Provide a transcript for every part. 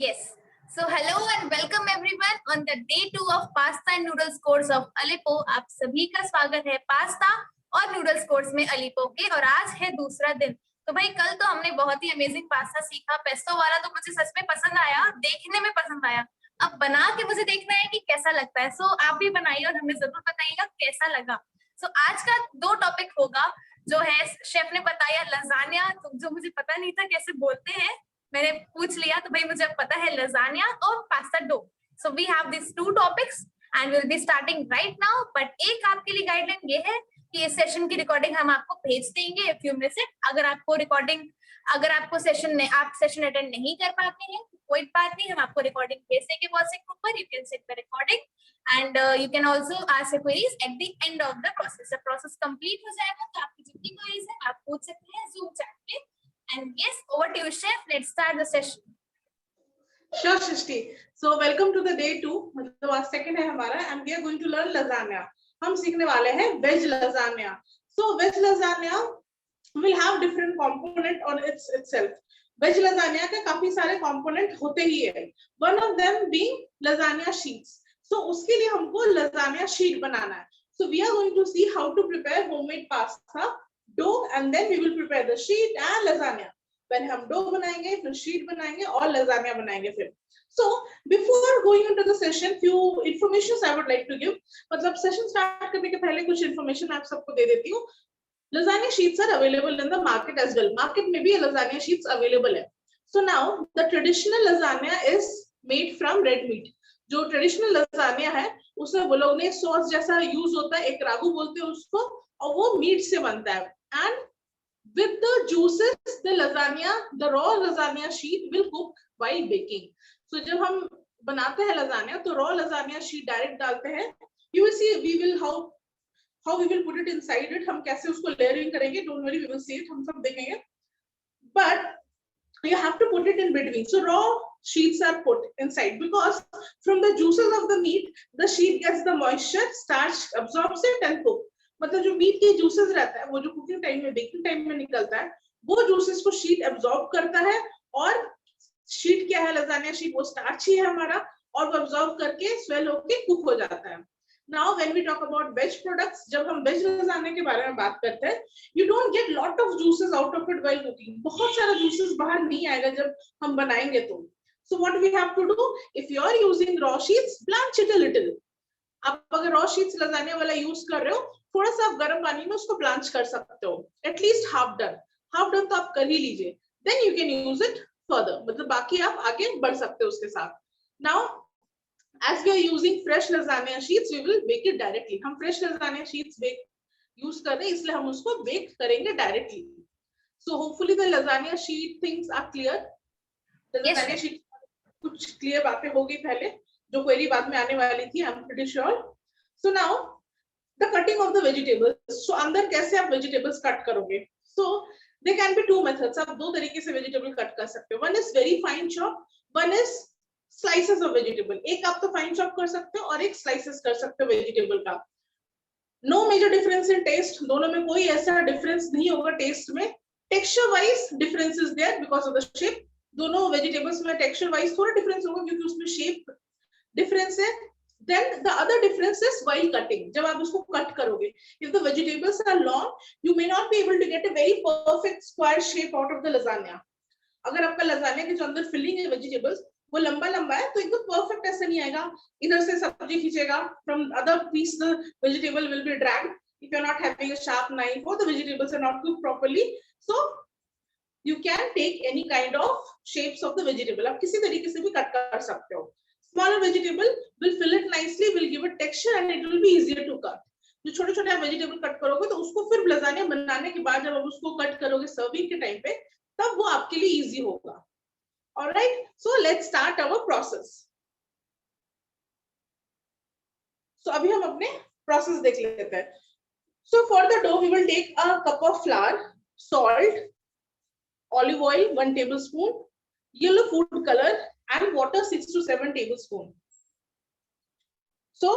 Yes. So hello and welcome everyone on the day 2 of pasta and noodles course of Aleppo. आप सभी का स्वागत है pasta और नूडल्स कोर्स में अलीपो के। और आज है दूसरा दिन। तो भाई कल तो हमने बहुत ही अमेजिंग पास्ता सीखा, पेस्टो वाला तो मुझे सच में पसंद आया, देखने में पसंद आया। अब बना के मुझे देखना है कि कैसा लगता है। सो आप भी बनाइए और हमें जरूर बताइएगा कैसा लगा। सो आज का 2 टॉपिक होगा, जो है शेफ ने बताया लजानिया, तो जो मुझे पता नहीं था कैसे बोलते हैं, मैंने पूछ लिया तो भाई मुझे पता है लजानिया और pasta dough. So we have this 2 topics and will be starting right now. But एक आपके लिए गाइडलाइन ये है कि इस सेशन की रिकॉर्डिंग हम आपको भेज देंगे फ्यू मिनट से। अगर आपको सेशन अटेंड नहीं कर पाते हैं तो कोई बात नहीं, हम आपको रिकॉर्डिंग भेज देंगे व्हाट्सएप ग्रुप पर। You can check the recording and you can also ask queries at the end of the process. जब प्रोसेस कंप्लीट हो जाएगा तो आपकी जितनी क्वेरीज है आप पूछ सकते हैं जूम चैट पे। And yes, over to you, chef. Let's start the session. Sure, Shrishti. So welcome to the day 2. मतलब आज second है हमारा and we are going to learn lasagna. हम सीखने वाले हैं veg lasagna. So veg lasagna will have different component on itself. Veg lasagna के काफी सारे component होते ही है. One of them being lasagna sheets. So उसके लिए हमको lasagna sheet बनाना है. So we are going to see how to prepare homemade pasta dough and then we will prepare the sheet and lasagna. पहले हम dough बनाएंगे, फिर sheet बनाएंगे और लजानिया बनाएंगे फिर। So before going into the session, few informations I would like to give. मतलब session start करने के पहले कुछ इन्फॉर्मेशन आप सबको दे देती हूँ। Lasagna sheets are available in the market as well. Market में भी lasagna sheets available है। So now the traditional lasagna is made from red meat. जो ट्रेडिशनल लजानिया है उसमें वो लोग ने सॉस जैसा यूज होता है, एक रागू बोलते हैं उसको, और वो मीट से बनता है। And with the juices, the raw lasagna sheet will cook while baking. So जब हम बनाते हैं lasagna तो raw lasagna sheet direct डालते हैं। You will see how we will put it inside it. हम कैसे उसको layering करेंगे, don't worry, we will see it, हम सब देखेंगे। But you have to put it in between. So raw sheets are put inside because from the juices of the meat, the sheet gets the moisture, starch absorbs it and cook. मतलब जो meet के juices रहता है वो जो cooking time में baking time में निकलता है वो जूसेस को शीट एब्जॉर्ब करता है। और शीट क्या है, लजानिया शीट वो स्टार्च ही है हमारा, और वो एब्जॉर्ब करके स्वेल होके कुक हो जाता है। Now when we talk about veg products, जब हम वेज लजानिया के बारे में बात करते हैं, you don't get lot of juices out of it while cooking. बहुत सारा जूसेस बाहर नहीं आएगा जब हम बनाएंगे तो। So what we have to do, if you are using raw sheets, blanch it a little. आप अगर रॉ शीट्स लजानिया वाला यूज कर रहे हो, थोड़ा सा आप गर्म पानी में उसको ब्लांच कर सकते हो, एटलीस्ट हाफ डन तो आप कर ही लीजिए। Then you can use it further, मतलब बाकी आप आगे बढ़ सकते हो उसके साथ। Now as we are using fresh lasagna sheets, we will bake it directly. हम fresh lasagna sheets bake use कर रहे हैं इसलिए हम उसको बेक करेंगे directly. So hopefully the lasagna sheet things are clear. Lasagna sheet कुछ क्लियर बातें होगी पहले, जो क्वेरी बाद में आने वाली थी, I am pretty sure. So now the cutting of the vegetables. So अंदर कैसे आप vegetables कट करोगे? So there can be two methods. आप दो तरीके से vegetable कट कर सकते हो। One is very fine chop, one is slices of vegetable. एक आप तो fine chop कर सकते हो और एक slices कर सकते हो vegetable का। No major difference in taste. दोनों में कोई ऐसा difference नहीं होगा taste में। Texture wise difference is there because of the shape. दोनों vegetables में texture wise थोड़ा difference होगा क्योंकि उसमें shape difference है। Then the other difference is while cutting. जब आप उसको कट करोगे, if the vegetables are long, you may not be able to get a very perfect square shape out of the lasagna. अगर आपका lasagna के जो अंदर filling है vegetables वो लंबा लंबा है तो एकदम perfect ऐसे नहीं आएगा। इधर से सब्जी खींचेगा, from other piece the vegetable will be dragged. If you are not having a sharp knife or the vegetables are not cooked properly, so you can take any kind of shapes of the vegetable. आप किसी तरीके से भी cut कर सकते हो। Smaller vegetable will fill it nicely, will give it texture and it will be easier to cut. जो छोटे छोटे आप vegetable कट करोगे तो उसको फिर लजानिया बनाने के बाद जब आप उसको कट करोगे सर्विंग के टाइम पे, तब वो आपके लिए easy होगा। Alright, so let's start our process. So अभी हम अपने process देख लेते हैं। So for the dough we will take a cup of flour, salt, olive oil 1 tablespoon, yellow food color and water 6 to 7 tablespoons. So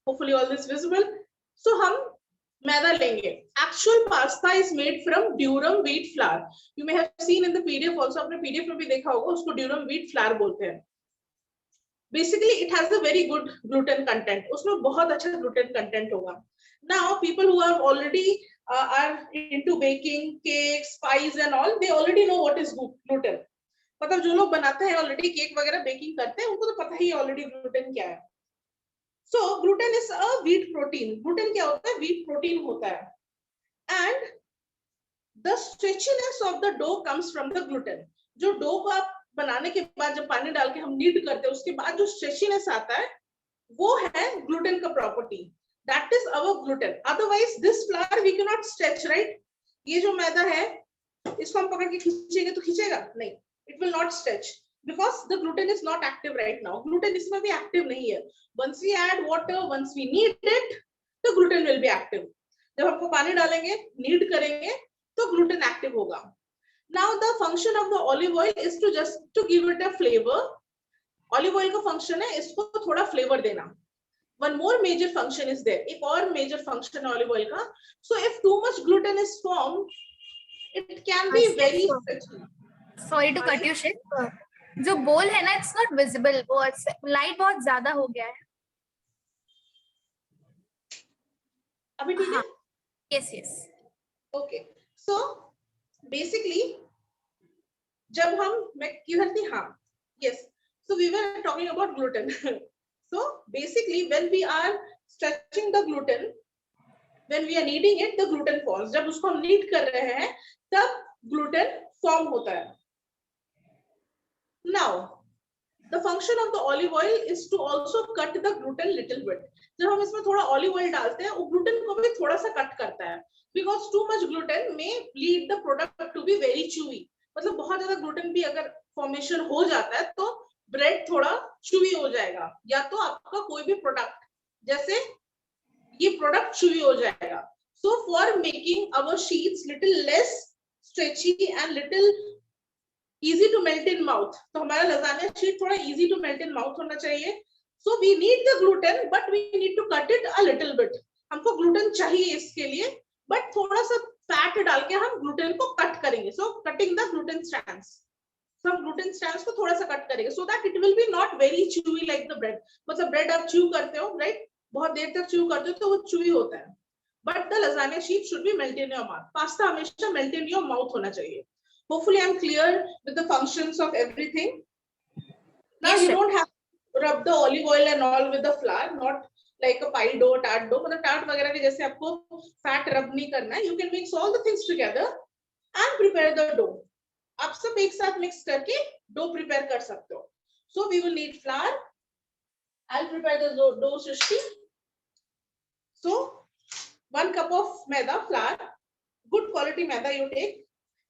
hopefully all this visible. So हम मैदा लेंगे. Actual pasta is made from durum wheat flour. You may have seen in the PDF also, आपने PDF में भी देखा होगा, उसको durum wheat flour बोलते हैं. Basically it has a very good gluten content. उसमें बहुत अच्छा gluten content होगा. Now people who are already are into baking, cakes, pies and all, they already know what is gluten. मतलब जो लोग बनाते हैं ऑलरेडी केक वगैरह बेकिंग करते हैं, उनको तो पता ही है ऑलरेडी ग्लूटेन क्या है. So gluten is a wheat protein. Gluten क्या होता है? व्हीट प्रोटीन होता है. And the stretchiness of the dough comes from the gluten. जो डो को आप बनाने के बाद जब पानी डाल के हम नीड करते हैं, उसके बाद जो स्ट्रेचीनेस आता है, वो है ग्लूटेन का property. That is our gluten. Otherwise this flour we can not stretch, right? ये जो मैदा है, इसको हम पकड़ के खींचेंगे तो खींचेगा नहीं. It will not stretch because the gluten is not active right now. Gluten इसमें भी active नहीं है. Once we add water, once we knead it, the gluten will be active. जब हमको पानी डालेंगे, knead करेंगे, तो gluten active होगा. Now the function of the olive oil is to just to give it a flavor. Olive oil का function है इसको थोड़ा flavor देना. One more major function is there. एक और major function है olive oil का. So if too much gluten is formed, it can be very stretchy. Sorry to cut you sheet. जो बोल है ना, इट्स नॉट विजिबल. वो light बहुत ज्यादा हो गया है. अभी ठीक है? Yes yes. Okay. So basically जब हम मैं क्यों करती, हाँ, yes. So we were talking about gluten. So basically when we are stretching the gluten, when we are kneading it, the gluten forms. जब उसको हम नीड कर रहे हैं, तब ग्लूटेन फॉर्म होता है. Now, the function of the olive oil is to also cut the gluten little bit. जब हम इसमें थोड़ा olive oil डालते हैं, वो gluten को भी थोड़ा सा कट करता है. Because too much gluten may lead the product to be very chewy. मतलब बहुत ज्यादा gluten भी अगर formation हो जाता है, तो bread थोड़ा chewy हो जाएगा. या तो आपका कोई भी product, जैसे ये product chewy हो जाएगा. So for making our sheets little less stretchy and little easy to melt in mouth, तो हमारा लजानिया शीट थोड़ा easy to melt in mouth होना चाहिए. So we need the gluten, but we need to cut it a little bit. हमको gluten चाहिए इसके लिए, but थोड़ा सा fat डाल के हम gluten को cut करेंगे. So cutting the gluten strands. So हम gluten strands को थोड़ा सा cut करेंगे, so that it will be not very chewy like the bread. मतलब bread आप chew करते हो, right? बहुत देर तक chew करते हो तो वो chewy होता है. But the lasagna sheet should be melt in your mouth. Pasta हमेशा melt in your mouth होना चाहिए. Hopefully I'm clear with the functions of everything. Now yes, you don't have to rub the olive oil and all with the flour, not like a pie dough, tart dough. मतलब tart वगैरह के जैसे आपको fat rub नहीं करना है. You can mix all the things together and prepare the dough. आप सब एक साथ mix करके dough prepare कर सकते हो. So we will need flour. I'll prepare the dough, Srishti. So 1 cup of maida flour, good quality maida you take.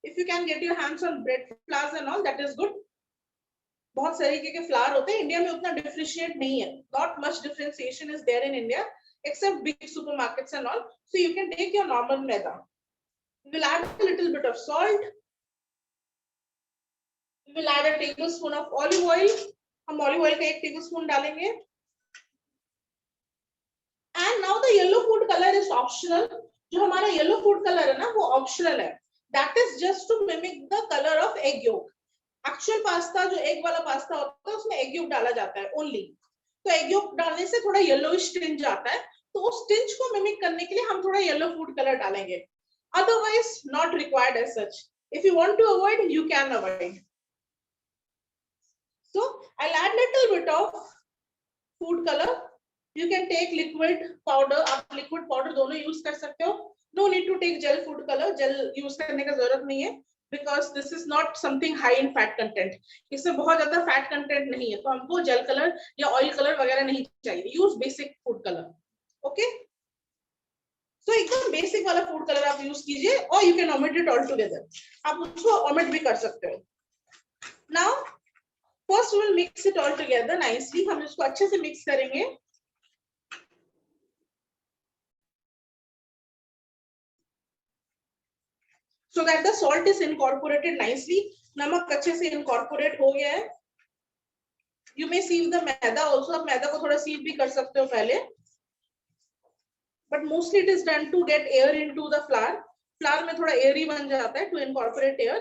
If you can get your hands on bread flours and all, that is good. बहुत तरीके के flower होते हैं. India में उतना differentiate नहीं है. Not much differentiation is there in India, except big supermarkets and all. So you can take your normal maida. We will add a little bit of salt. We will add a tablespoon of olive oil. हम olive oil का 1 tablespoon डालेंगे. And now the yellow food color is optional. जो हमारा yellow food color है ना, वो optional है. That is just to mimic the color of egg yolk. Actual pasta जो egg वाला pasta होता है, उसमें egg yolk डाला जाता है only. तो egg yolk डालने से थोड़ा yellowish tinge आता है. तो उस tinge को mimic करने के लिए हम थोड़ा yellow food color डालेंगे. Otherwise, not required as such. If you want to avoid, you can avoid. So I'll add little bit of food color. You can take liquid powder. आप liquid powder दोनों use कर सकते हो. No need to take gel food color. Gel use करने का जरूरत नहीं है, because this is not something high in fat content. इसमें बहुत ज़्यादा fat content नहीं है, तो हमको gel color या oil color वगैरह नहीं चाहिए. Use basic food color. Okay? So एकदम basic वाला food color आप use कीजिए, or you can omit it altogether. आप उसको omit भी कर सकते हो. Now, first we will mix it all together nicely. हम इसको अच्छे से mix करेंगे. So that the salt is incorporated nicely. नमक अच्छे से incorporate हो गया है. You may sieve the maida also. आप मैदा को थोड़ा sieve भी कर सकते हो पहले. but mostly it is done to get air into the flour. Flour में थोड़ा airy बन जाता है to incorporate air.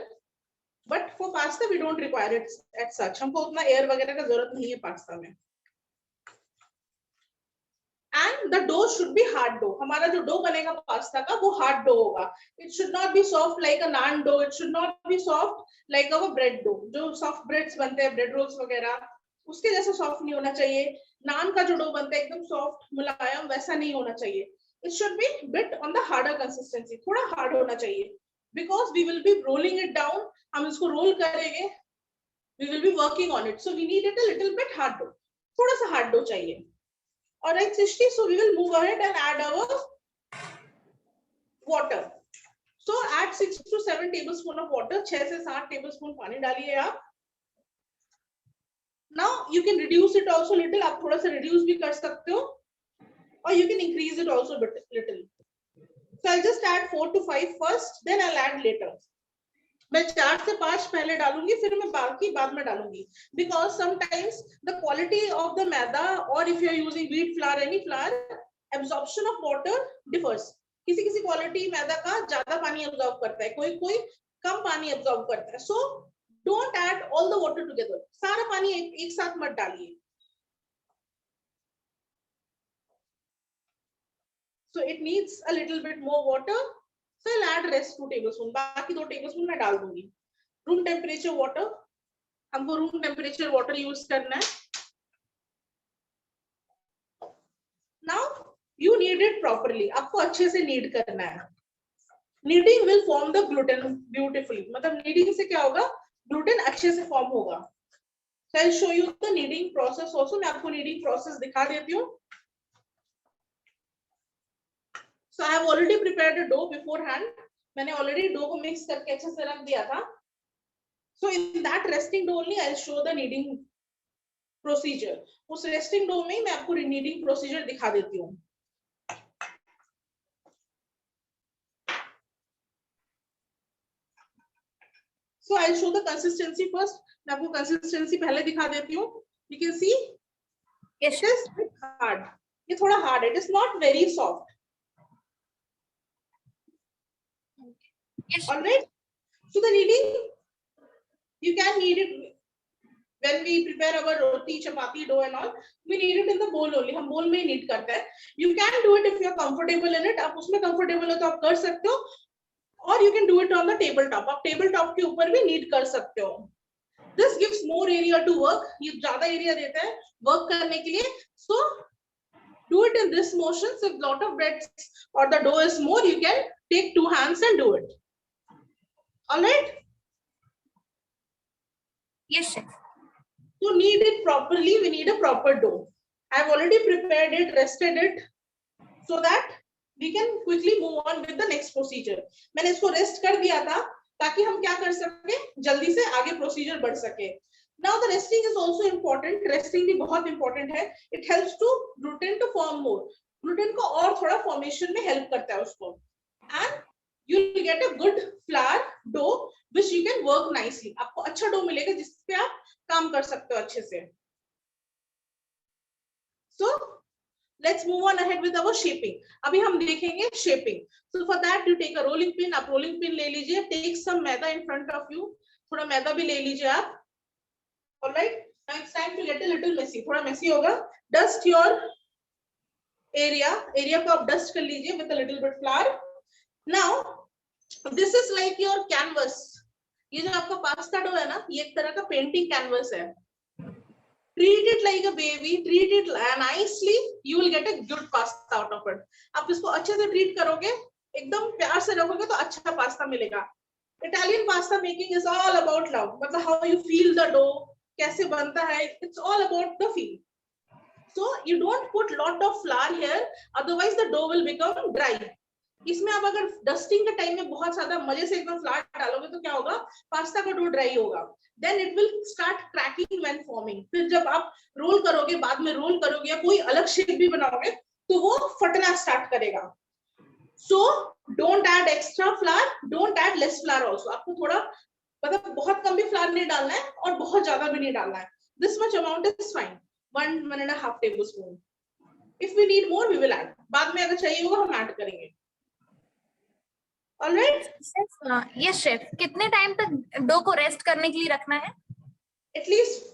But for pasta we don't require it as such. हमको उतना air वगैरह का जरूरत नहीं है पास्ता में. And the dough should be hard dough. हमारा जो dough बनेगा पास्ता का वो hard dough होगा. It should not be soft like a naan dough. It should not be soft like our bread dough. जो soft breads बनते हैं bread rolls वगैरह उसके जैसा soft नहीं होना चाहिए. नान का जो dough बनता है एकदम soft मुलायम वैसा नहीं होना चाहिए. It should be bit on the harder consistency. थोड़ा hard होना चाहिए. Because we will be rolling it down. हम इसको roll करेंगे. We will be working on it. So we need it a little bit hard dough. थोड़ा सा hard dough चाहिए. Alright, Srishti, so we will move ahead and add our water. So add 6 to 7 tablespoons of water. 6 से 7 tablespoon पानी डालिए आप. Now you can reduce it also little. आप थोड़ा सा reduce भी कर सकते हो, or you can increase it also a bit little. So I'll just add 4 to 5 first, then I'll add later. मैं 4 से 5 पहले डालूंगी, फिर मैं बाकी बाद में डालूंगी. Because sometimes the quality of the maida, or if you are using wheat flour, any flour, absorption of water differs. किसी किसी quality मैदा का ज्यादा पानी absorb करता है, कोई कोई कम पानी absorb करता है. So don't add all the water together. सारा पानी एक साथ मत डालिए. So it needs a little bit more water. So I'll add rest 2 tablespoon. बाकी 2 tablespoon मैं डाल दूंगी. Room temperature water. हमको room temperature water use करना है. Now you knead it properly. आपको अच्छे से knead करना है. Kneading will form the gluten beautifully. मतलब kneading से क्या होगा? Gluten अच्छे से form होगा. So I'll show you the kneading process also. मैं आपको kneading process दिखा देती हूँ. So I have already prepared a dough beforehand. मैंने already dough को mix करके अच्छे से रख दिया था. So in that resting dough only I'll show the kneading procedure. उस resting dough में मैं आपको kneading procedure दिखा देती हूँ. So I'll show the consistency first. मैं आपको consistency पहले दिखा देती हूँ. You can see it is hard. ये थोड़ा hard है. It is not very soft. Yes. All right. So the kneading, you can knead it when we prepare our roti, chapati dough and all. We knead it in the bowl only. हम bowl में ही knead करते हैं. You can do it if you are comfortable in it. आप उसमें comfortable हो तो आप कर सकते हो. Or you can do it on the tabletop. आप tabletop के ऊपर भी knead कर सकते हो. This gives more area to work. ये ज़्यादा area देता है work करने के लिए. So do it in this motion. So if lot of bread or the dough is more, you can take 2 hands and do it. All right. Yes, chef. To knead it properly, we need a proper dough. I have already prepared it, rested it, so that we can quickly move on with the next procedure. मैंने इसको rest कर दिया था ताकि हम क्या कर सके, जल्दी से आगे procedure बढ़ सके. Now the resting is also important. Resting भी बहुत important है. It helps to gluten to form more. Gluten को और थोड़ा formation में help करता है उसको. And you will get a good flour dough which you can work nicely. आपको अच्छा dough मिलेगा जिसपे आप काम कर सकते हो अच्छे से. So let's move on ahead with our shaping. अभी हम देखेंगे shaping. So for that you take a rolling pin. आप rolling pin ले लीजिए. Take some maida in front of you. थोड़ा मैदा भी ले लीजिए आप. All right. Now it's time to get a little messy. थोड़ा messy होगा. Dust your area. Area को आप dust कर लीजिए with a little bit flour. Now this is like your canvas. ये जो आपका पास्ता डो है ना, ये एक तरह का पेंटिंग कैनवस है. Treat it like a baby, treat it nicely, you will get a good pasta out of it. आप इसको अच्छे से ट्रीट करोगे, एकदम प्यार से रखोगे तो अच्छा पास्ता मिलेगा. Italian pasta making is all about love. मतलब how you feel the dough, कैसे बनता है, it's all about the feel. So you don't put lot of flour here, otherwise the dough will become dry. इसमें आप अगर dusting के time में बहुत ज्यादा मजे से एकदम फ्लार डालोगे तो क्या होगा, पास्ता का डो ड्राई होगा. Then it will start cracking when forming. फिर जब आप रोल करोगे, बाद में रोल करोगे या कोई अलग शेप भी बनाओगे तो वो फटना स्टार्ट करेगा. So don't add extra flower, don't add less flower also. आपको थोड़ा मतलब बहुत कम भी फ्लावर नहीं डालना है और बहुत ज्यादा भी नहीं डालना है. This much amount is fine. 1.5 tablespoon. If we need more, we will add. बाद में अगर चाहिए होगा हम ऐड करेंगे. All right? यस शेफ, कितने टाइम तक डो को रेस्ट करने के लिए रखना है? At least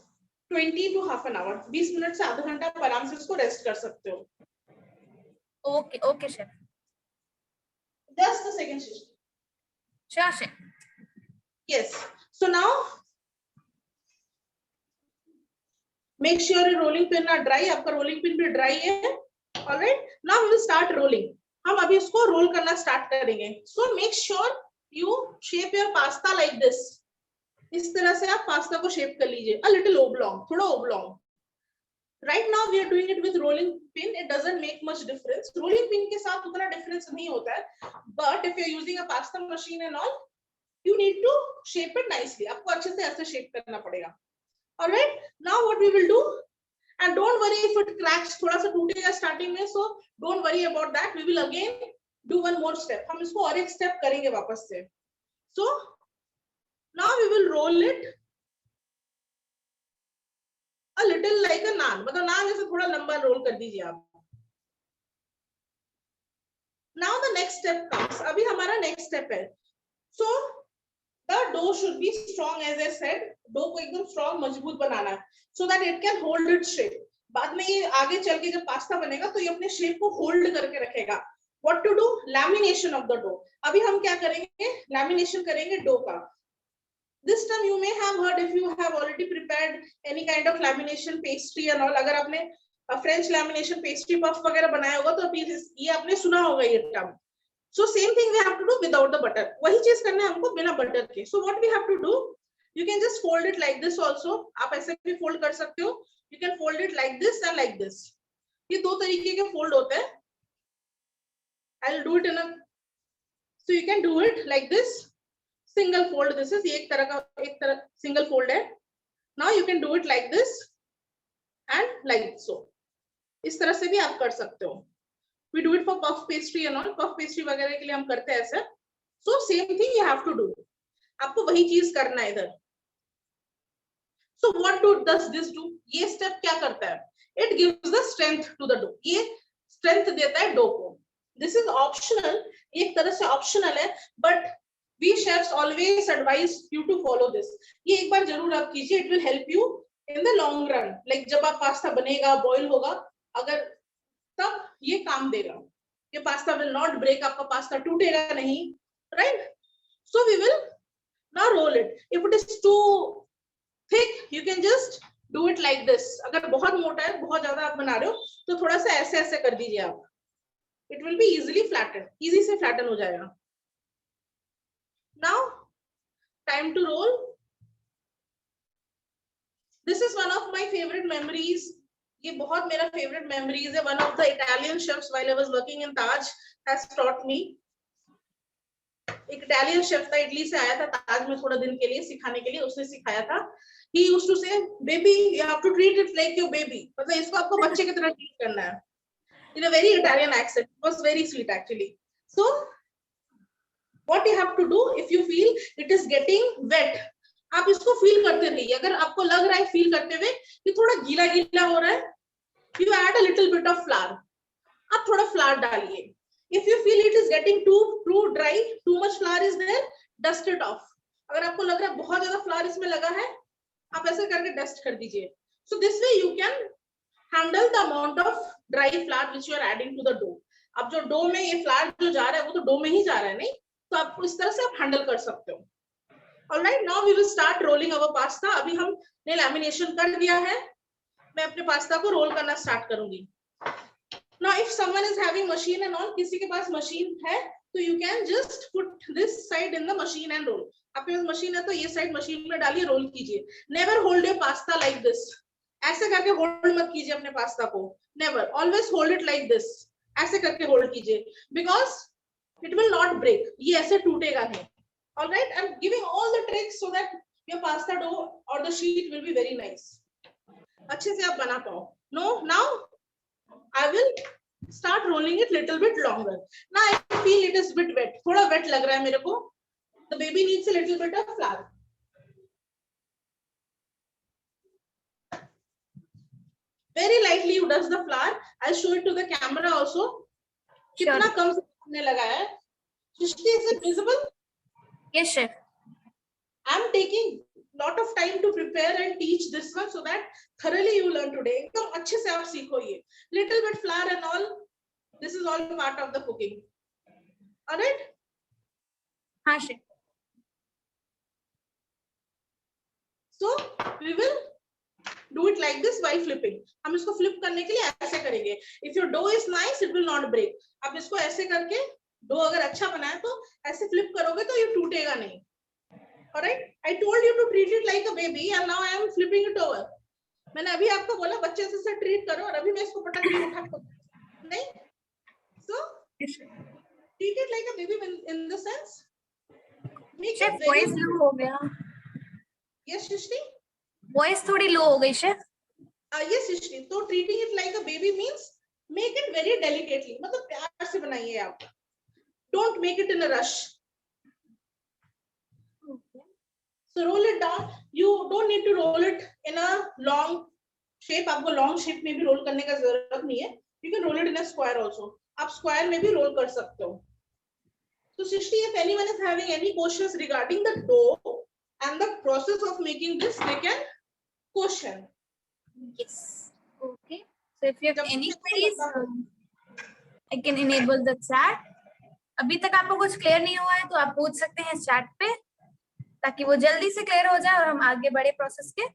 20 to half an hour. 20 minute से आधा घंटा आप आराम से इसको रेस्ट कर सकते हो. Okay okay chef. Just a second, Shishi. Sure chef. Yes. So now, make sure your rolling pin are dry. आपका rolling pin भी dry है. All right. Now we will start rolling. हम अभी इसको रोल करना स्टार्ट करेंगे. So make sure you shape your pasta like this. इस तरह से आप पास्ता को शेप कर लीजिए. A little oblong, थोड़ा oblong. Right now we are doing it with rolling pin. It doesn't make much difference. Rolling pin के साथ उतना difference नहीं होता है. But if you are using a pasta machine and all, you need to shape it nicely. आपको अच्छे से ऐसे shape करना पड़ेगा. All right. Now what we will do, and don't worry if it cracks, थोड़ा सा टूटेगा starting में, so don't worry about that. We will again do one more step. हम इसको और एक step करेंगे वापस से. So now we will roll it a little like a naan. मतलब नान जैसे थोड़ा लंबा रोल कर दीजिए आप. Now the next step comes. अभी हमारा next step है. So the dough should be strong, as I said. Dough को एकदम strong, मजबूत बनाना है, so that it can hold its shape. बाद में ये आगे चल के जब पास्ता बनेगा तो ये अपने शेप को होल्ड करके रखेगा. What to do? Lamination of the dough. अभी हम क्या करेंगे? Lamination करेंगे डो का. This time you may have heard, if you have already prepared any kind of lamination pastry and all. अगर आपने French lamination pastry puff वगैरह बनाया होगा तो ये आपने सुना होगा ये term. So same thing we have to do without the butter. वही चीज करना है हमको बिना बटर के. So what we have to do? You can just fold it like this also. आप ऐसे भी fold कर सकते हो. You can fold it like this and like this. ये दो तरीके के fold होते हैं. I'll do it in a. So you can do it like this. Single fold. This is एक तरह single fold है. Now you can do it like this and like so. इस तरह से भी आप कर सकते हो. We do it for puff pastry and all. Puff pastry वगैरह के लिए हम करते हैं ऐसे. So same thing you have to do. आपको वही चीज करना है इधर. So what does this do? ये step क्या करता है? It gives the strength to the dough. ये strength देता है dough को. This is optional. एक तरह से optional है, but we chefs always advise you to follow this. ये एक बार जरूर आप कीजिए. It will help you in the long run. Like जब आप पास्ता बनेगा, boil होगा, अगर तब ये काम देगा. ये पास्ता will not break. आपका पास्ता टूटेगा नहीं, right? So we will now roll it. If it is too thick, you can just do it like this. अगर बहुत मोटा है, बहुत ज्यादा आप बना रहे हो, तो थोड़ा सा ऐसे ऐसे कर दीजिए आप. It will be easily flattened. Easy से flatten हो जाएगा. Now, time to roll. This is one of my favorite memories. ये बहुत मेरा favorite memories है. One of the Italian chefs while I was working in Taj has taught me. एक Italian chef था, Italy से आया था ताज में थोड़ा दिन के लिए सिखाने के लिए. उसने सिखाया था. He used to say, "Baby, you have to treat it like your baby." मतलब इसको आपको बच्चे की तरह treat करना है. In a very Italian accent. It was very sweet actually. So, what you have to do if you feel it is getting wet, आप इसको feel करते रहिए. अगर आपको लग रहा है feel करते हुए कि थोड़ा गीला गीला हो रहा है, you add a little bit of flour. आप थोड़ा flour डालिए. If you feel it is getting too dry, too much flour is there, dust it off. अगर आपको लग रहा है बहुत ज्यादा flour इसमें लगा है, आप ऐसे करके dust कर दीजिए. So this way you can handle the amount of dry flour which you are adding to the dough. अब जो डो में ये फ्लावर जो जा रहा है वो तो डो में ही जा रहा है, नहीं तो आप इस तरह से आप हैंडल कर सकते हो. Alright, now we will start rolling our pasta. अभी हमने लैमिनेशन कर दिया है. मैं अपने पास्ता को रोल करना स्टार्ट करूंगी. Now if someone is having machine and all, किसी के पास मशीन है तो you can just put this side in the machine and roll. आपके पास मशीन है तो ये साइड मशीन में डालिए, रोल कीजिए. Never hold your pasta like this. ऐसे करके होल्ड मत कीजिए अपने पास्ता को. Never. Always hold it like this. ऐसे करके होल्ड कीजिए. Because it will not break. ये ऐसे टूटेगा नहीं. All right. I'm giving all the tricks so that your pasta dough or the sheet will be very nice. अच्छे से आप बना पाओ. No, now I will start rolling it little bit longer. Now I feel it is bit wet. थोड़ा wet लग रहा है मेरे को. The baby needs a little bit of flour. very lightly you dust the flour. I'll show it to the camera also. कितना कम से हमने लगाया है. Shrishti, is it visible? Yes, chef. I'm taking lot of time to prepare and teach this one so that thoroughly you learn today. एकदम अच्छे से आप सीखो ये. Little bit flour and all. This is all part of the cooking. All right? हाँ chef. So we will do it like this while flipping. हम इसको flip करने के लिए ऐसे करेंगे. If your dough is nice, it will not break. आप इसको ऐसे करके डो अगर अच्छा बना है तो ऐसे flip करोगे तो ये टूटेगा नहीं. Alright? I told you to treat it like a baby and now I am flipping it over. मैंने अभी आपको बोला बच्चे से ट्रीट करो और अभी मैं इसको पटक के उठा को नहीं. So treat it like a baby in the sense. Make chef voice low हो गया. Yes, Shrishti. Voice थोड़ी low हो गई chef. Yes, Shrishti. So treating it like a baby means make it very delicately. मतलब प्यार से बनाइए आप. Don't make it in a rush. Okay. So roll it down. You don't need to roll it in a long shape. आपको long shape में भी roll करने का जरूरत नहीं है. You can roll it in a square also. आप square में भी roll कर सकते हो. So Shrishti, if anyone is having any questions regarding the dough and the process of making this, they can question. Yes. Okay. So if you have any queries, I can enable the chat. अभी तक आपको कुछ clear नहीं हुआ है तो आप पूछ सकते हैं चैट पे ताकि वो जल्दी से क्लियर हो जाए और हम आगे बढ़े प्रोसेस के.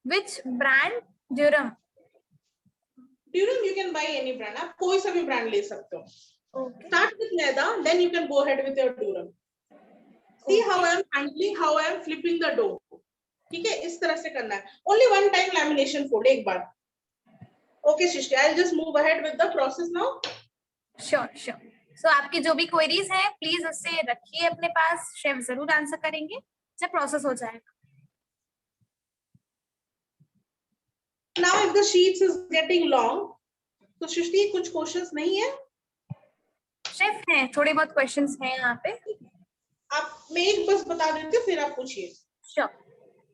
Which brand? Durham. Durham you can buy any brand. आप कोई सा भी brand ले सकते हो. Okay. Start with maida, then you can go ahead with your Durham. See how I am handling, how I am flipping the dough. ठीक है, इस तरह से करना है. Only one time lamination fold, एक बार. Okay, Shrishti, I'll just move ahead with the process now. Sure, sure. So आपकी जो भी क्वेरीज हैं प्लीज उससे रखिए अपने पास. शेफ जरूर आंसर करेंगे जब प्रोसेस हो जाएगा. Now if the sheets is getting long, तो Shrishti कुछ questions नहीं है? शेफ हैं, थोड़े बहुत क्वेश्चंस हैं यहाँ पे. आप मैं एक बस बता देती हूँ फिर आप पूछिए. Sure.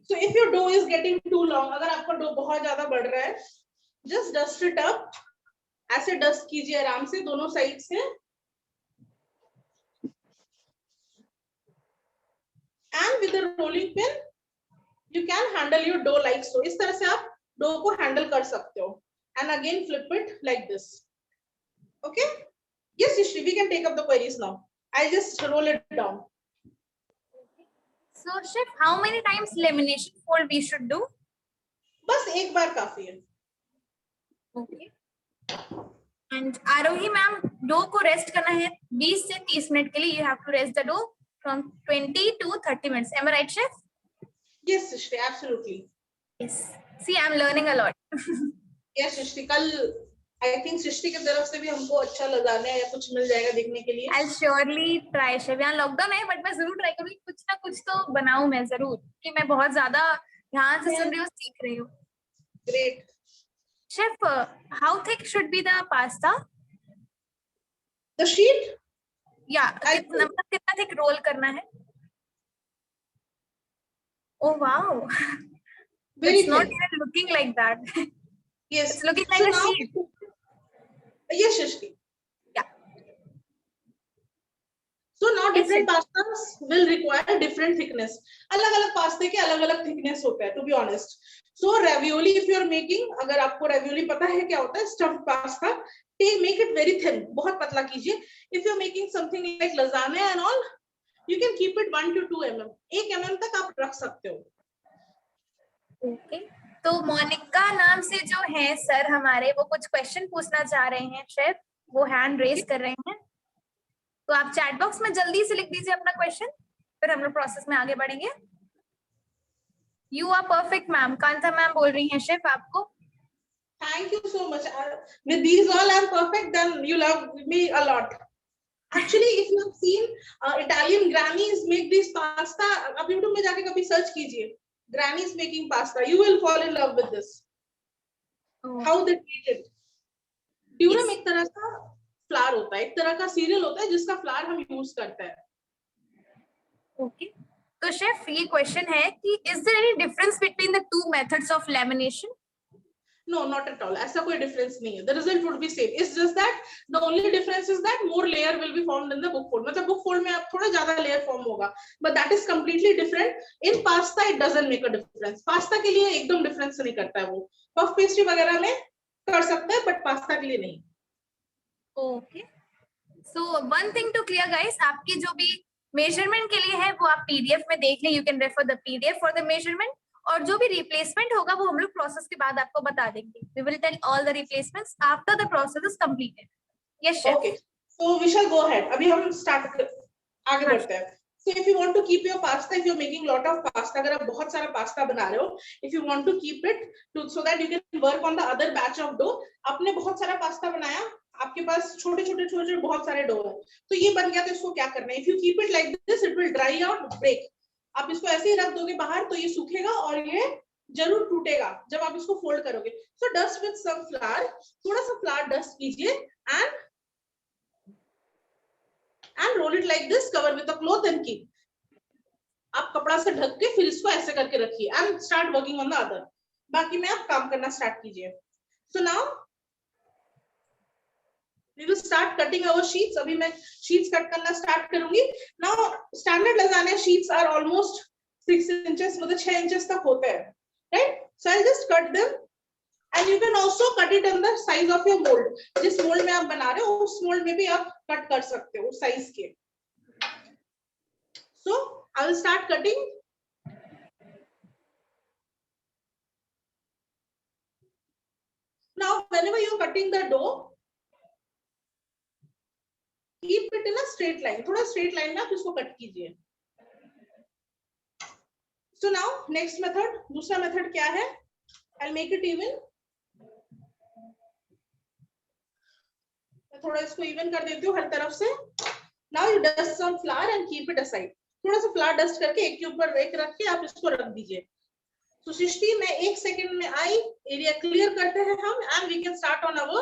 So if your dough is getting too long, अगर आपका डो बहुत ज्यादा बढ़ रहा है, just dust it up. ऐसे डस्ट कीजिए आराम से दोनों साइड से. And with the rolling pin, you can handle your dough like so. इस तरह से आप डो को हैंडल कर सकते हो. And again flip it like this. Okay? Yes, Shrishti, we can take up the queries now. I'll just roll it down. So chef, how many times lamination fold we should do? बस एक बार काफी है. Okay. And Aarohi ma'am, dough को rest करना है 20 से 30 minute के लिए. You have to rest the dough from 20 to 30 minutes. Am I right, chef? Yes, Shrishti, absolutely. Yes. See, I'm learning a lot. Yes, Shrishti, कल I think Shrishti की तरफ से भी हमको अच्छा लगाना है या कुछ मिल जाएगा देखने के लिए. I'll surely try, chef. यहाँ लॉकडाउन है बट मैं जरूर ट्राई करूँगी. कुछ ना कुछ तो बनाऊं मैं जरूर, कि मैं बहुत ज्यादा ध्यान से सुन रही हूँ, सीख रही हूँ. Great. Chef, how thick should be the pasta? The sheet? Yeah, कितना thick रोल करना है? Oh wow. It's not even looking like that. Yes. It's looking like a sheet. Yes, Shrishti. Yeah. So now different pastas will require different thickness. अलग-अलग पास्ते के अलग-अलग thickness होता है, to be honest. So ravioli, if you are making, अगर आपको ravioli पता है क्या होता है, stuffed pasta, make it very thin, बहुत पतला कीजिए. If you are making something like lasagna and all, you can keep it 1 to 2 mm. 1 mm तक आप रख सकते हो. Okay. तो मोनिका नाम से जो है सर हमारे, वो कुछ क्वेश्चन पूछना चाह रहे हैं शेफ. वो हैंड रेज कर रहे हैं, तो आप चैट बॉक्स में जल्दी से लिख दीजिए अपना क्वेश्चन, फिर हम लोग प्रोसेस में आगे बढ़ेंगे. You are perfect, ma'am. Kanta ma'am बोल रही हैं शेफ आपको. Thank you so much. With these all I'm perfect, then you love me a lot. Actually, if you have seen Italian grannies make this pasta, आप YouTube में जाके कभी search कीजिए. Grannies making pasta, you will fall in love with this. Oh. How they treat it. Durham एक तरह का flower होता है, एक तरह का सीरियल होता है जिसका फ्लावर हम यूज करते हैं. Okay. तो शेफ ये क्वेश्चन है कि is there any difference between the two methods of lamination? No, not at all. ऐसा कोई difference नहीं है. The result would be same. It's just that the only difference is that more layer will be formed in the book fold. मतलब book fold में आप थोड़ा ज़्यादा layer form होगा. But that is completely different. In pasta it doesn't make a difference. Pasta के लिए एकदम difference नहीं करता है वो. Puff pastry वगैरह में कर सकता है, but pasta के लिए नहीं. Okay. So one thing to clear guys, आपकी जो भी measurement के लिए है वो आप PDF में देख लें. You can refer the PDF for the measurement. और जो भी रिप्लेसमेंट होगा वो हम लोग प्रोसेस के बाद आपको बता देंगे. We will tell all the replacements after the process is completed. Yes, chef. Okay. So we shall go ahead. अभी हम start आगे बढ़ते हैं. So if you want to keep your pasta, if you're making lot of pasta, अगर आप बहुत सारा pasta बना रहे हो, if you want to keep it to so that you can work on the other batch of dough, आपने बहुत सारा पास्ता बनाया, आपके पास छोटे-छोटे बहुत सारे डो है, तो ये बन गया तो इसको क्या करना है? If you keep it like this, it will dry out, break. आप इसको ऐसे ही रख दोगे बाहर तो ये सूखेगा और ये जरूर टूटेगा जब आप इसको फोल्ड करोगे. So dust with some flour, थोड़ा सा flour dust कीजिए and roll it like this, cover with a cloth and keep. आप कपड़ा से ढक के फिर इसको ऐसे करके रखिए and start working on the other. बाकी में आप काम करना स्टार्ट कीजिए. So now we will start cutting our sheets. अभी मैं sheets cut करना start करूंगी. Now standard lasagna sheets are almost 6 inches, मतलब 6 inches तक होते हैं, right? So I'll just cut them, and you can also cut it on the size of your mold. जिस mold में आप बना रहे हो उस mold में भी आप cut कर सकते हो उस size के. So I will start cutting. Now whenever you are cutting the dough, keep it in a straight line. थोड़ा straight line में आप इसको cut कीजिए. So now next method, दूसरा method क्या है? I'll make it even. मैं थोड़ा इसको even कर देती हूँ हर तरफ से. Now you dust some flour and keep it aside. थोड़ा सा flour dust करके एक के ऊपर एक रख के आप इसको रख दीजिए. So सृष्टि मैं 1 सेकंड में आई, एरिया क्लियर करते हैं हम and we can start on our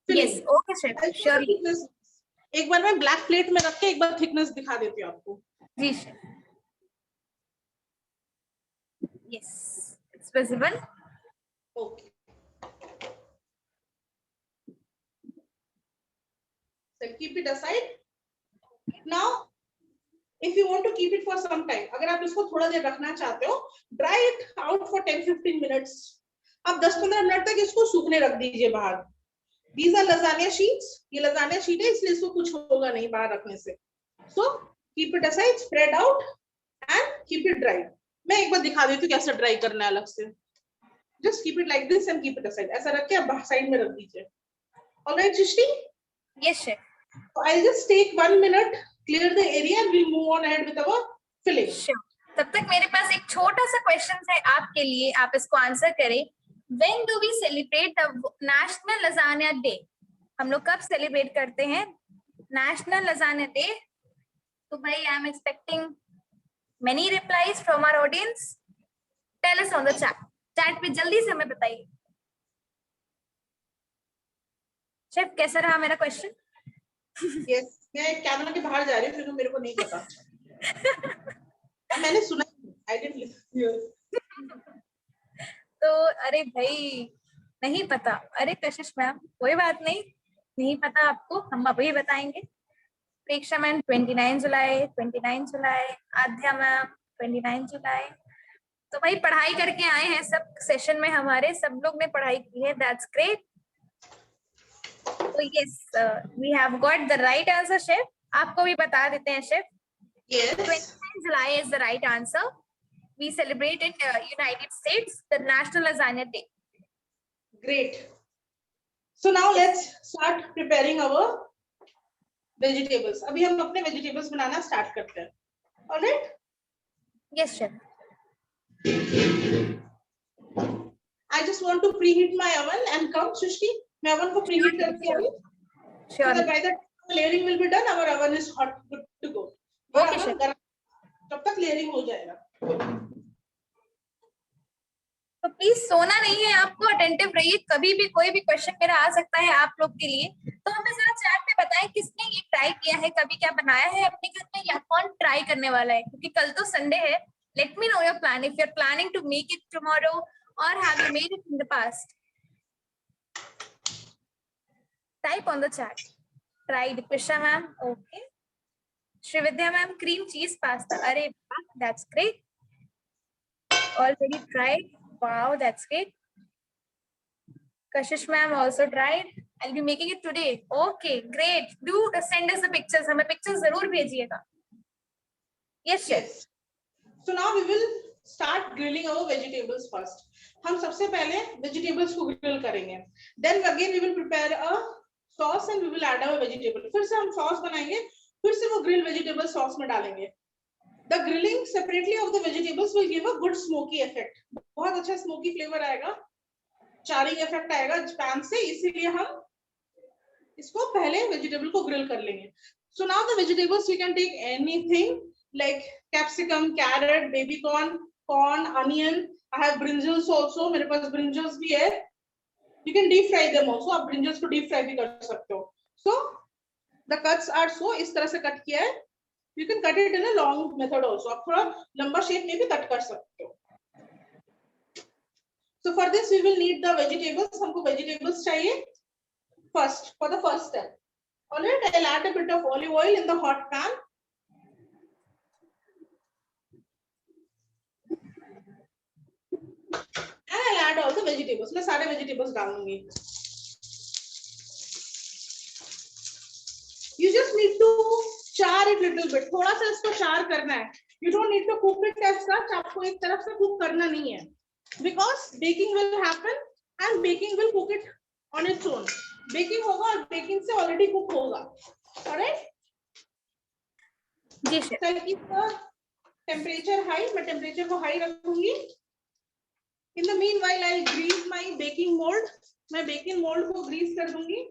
filling. Yes, okay chef, surely. एक बार मैं ब्लैक प्लेट में रख के एक बार थिकनेस दिखा देती हूँ आपको. जी chef. Yes, it's visible. Okay. So keep it aside. Now, if you want to keep it for some time, अगर आप इसको थोड़ा देर रखना चाहते हो, dry it out for 10-15 minutes. आप 10-15 मिनट तक इसको सूखने रख दीजिए बाहर. These are lasagna sheets. ये lasagna sheet है इसलिए इसको कुछ होगा नहीं बाहर रखने से. So keep it aside, spread out and keep it dry. मैं एक बार दिखा देती हूँ कैसे ड्राई करना है अलग से. Just keep it like this and keep it aside. ऐसा रख के आप साइड में रख दीजिए. All right, Shrishti? Yes chef. So I'll just take 1 minute, clear the area, and we'll move on ahead with our filling. Sure. तब तक मेरे पास एक छोटा सा क्वेश्चन है आपके लिए, आप इसको आंसर करें. When do we celebrate the National Lasagna Day? हम लोग कब सेलिब्रेट करते हैं National Lasagna Day? तो भाई I am expecting many replies from our audience. Tell us on the chat. Chat पे जल्दी से हमें बताइए. शेफ कैसा रहा मेरा क्वेश्चन? Yes, मैं कैमरा के बाहर जा रही हूँ क्योंकि मेरे को नहीं पता. मैंने सुना, I didn't listen. तो अरे भाई नहीं पता. अरे कशिश मैम कोई बात नहीं, नहीं पता आपको, हम अभी बताएंगे. प्रेक्षा मैम 29 जुलाई, आध्या मैम 29 जुलाई. तो भाई पढ़ाई करके आए हैं सब सेशन में, हमारे सब लोग ने पढ़ाई की है. That's great. तो yes we have got the right answer chef. आपको भी बता देते हैं chef. Yes. 29 July is the right answer. We celebrate in United States the National Lasagna Day. Great. So now let's start preparing our vegetables. अभी हम अपने vegetables बनाना start करते हैं. All right? Yes, chef. I just want to preheat my oven and come, Shrishti. मैं oven को preheat करती हूँ. Sure. So that by the time layering will be done, our oven is hot, good to go. Okay, chef. तब तक layering हो जाएगा. तो please सोना नहीं है आपको, अटेंटिव रहिए. कभी भी कोई भी क्वेश्चन मेरा आ सकता है आप लोग के लिए. तो हमें जरा चैट पे बताएं किसने ये ट्राई किया है, कभी क्या बनाया है अपने घर में, या कौन ट्राई करने वाला है, क्योंकि कल तो संडे है. Let me know your plan. If you are planning to make it tomorrow or have you made it in the past? Type on the chat. Tried. Pisha ma'am, okay. Srividya ma'am, cream cheese pasta. Arey, that's great. Already tried. Wow, that's great. Kashish ma'am also tried. I'll be making it today. Okay, great. Do send us the pictures. हमें pictures जरूर भेजिएगा. Yes, chef. Yes. So now we will start grilling our vegetables first. हम सबसे पहले vegetables को grill करेंगे. Then again we will prepare a sauce and we will add our vegetable. फिर से हम sauce बनाएंगे. फिर से वो grill vegetable sauce में डालेंगे. The grilling separately of the vegetables will give a good smoky effect. बहुत अच्छा smoky flavor आएगा. चारिंग effect आएगा pan से, इसीलिए हम इसको पहले vegetable को grill कर लेंगे. So now the vegetables you can take anything like capsicum, carrot, baby corn, onion. I have brinjals also. मेरे पास brinjals भी है. You can deep fry them also. आप brinjals को deep fry भी कर सकते हो. So the cuts are so इस तरह से cut किया है. You can cut it in a long method also. आप थोड़ा लंबा shape में भी cut कर सकते हो. So for this we will need the vegetables. हमको vegetables चाहिए. First, for the first step. Alright, I'll add a bit of olive oil in the hot pan. And I'll add all the vegetables. मैं सारे vegetables डालूंगी. You just need to char it little bit. थोड़ा सा इसको char करना है. You don't need to cook it as such. आपको एक तरफ से cook करना नहीं है. Because baking will happen and baking will cook it on its own. Baking होगा और baking से already cook होगा. Alright? Ji sir. So I'll keep the temperature high. मैं temperature को high रखूंगी. In the meanwhile, I'll grease my baking mold. मैं baking mold को grease कर दूंगी.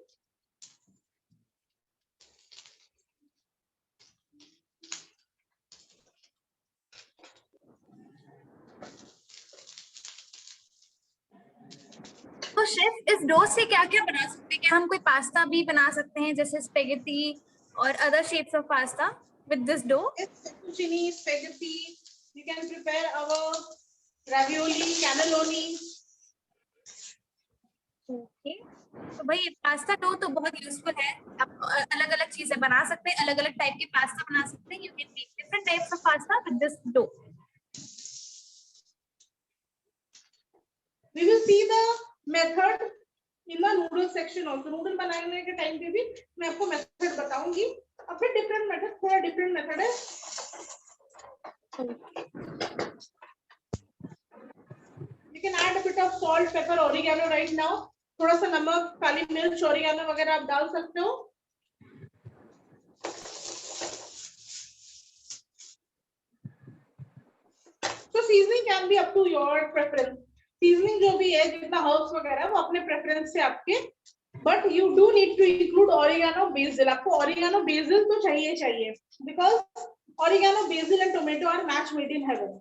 तो शेफ इस डो से क्या क्या बना सकते हैं? क्या हम कोई पास्ता भी बना सकते हैं जैसे स्पेगेटी और other shapes of pasta with this dough? Fettuccine, spaghetti. You can prepare our ravioli, cannelloni. Okay. तो भाई पास्ता डो तो बहुत यूजफुल है. आप अलग अलग चीजें बना सकते हैं, अलग अलग टाइप के पास्ता बना सकते हैं. You can make different types of pasta with this dough. We will see the method in the noodle section also. Noodle बनाने के टाइम पे भी मैं आपको method बताऊंगी. अब फिर different method, थोड़ा different method है. You can add a bit of salt, pepper, oregano right now. थोड़ा सा नमक, काली मिर्च, oregano वगैरह आप डाल सकते हो. So seasoning can be up to your preference. Seasoning जो भी है, जितना herbs वगैरह वो अपने preference से आपके. But you do need to include oregano, basil. आपको oregano, basil तो चाहिए because oregano, basil and tomato are match made in heaven.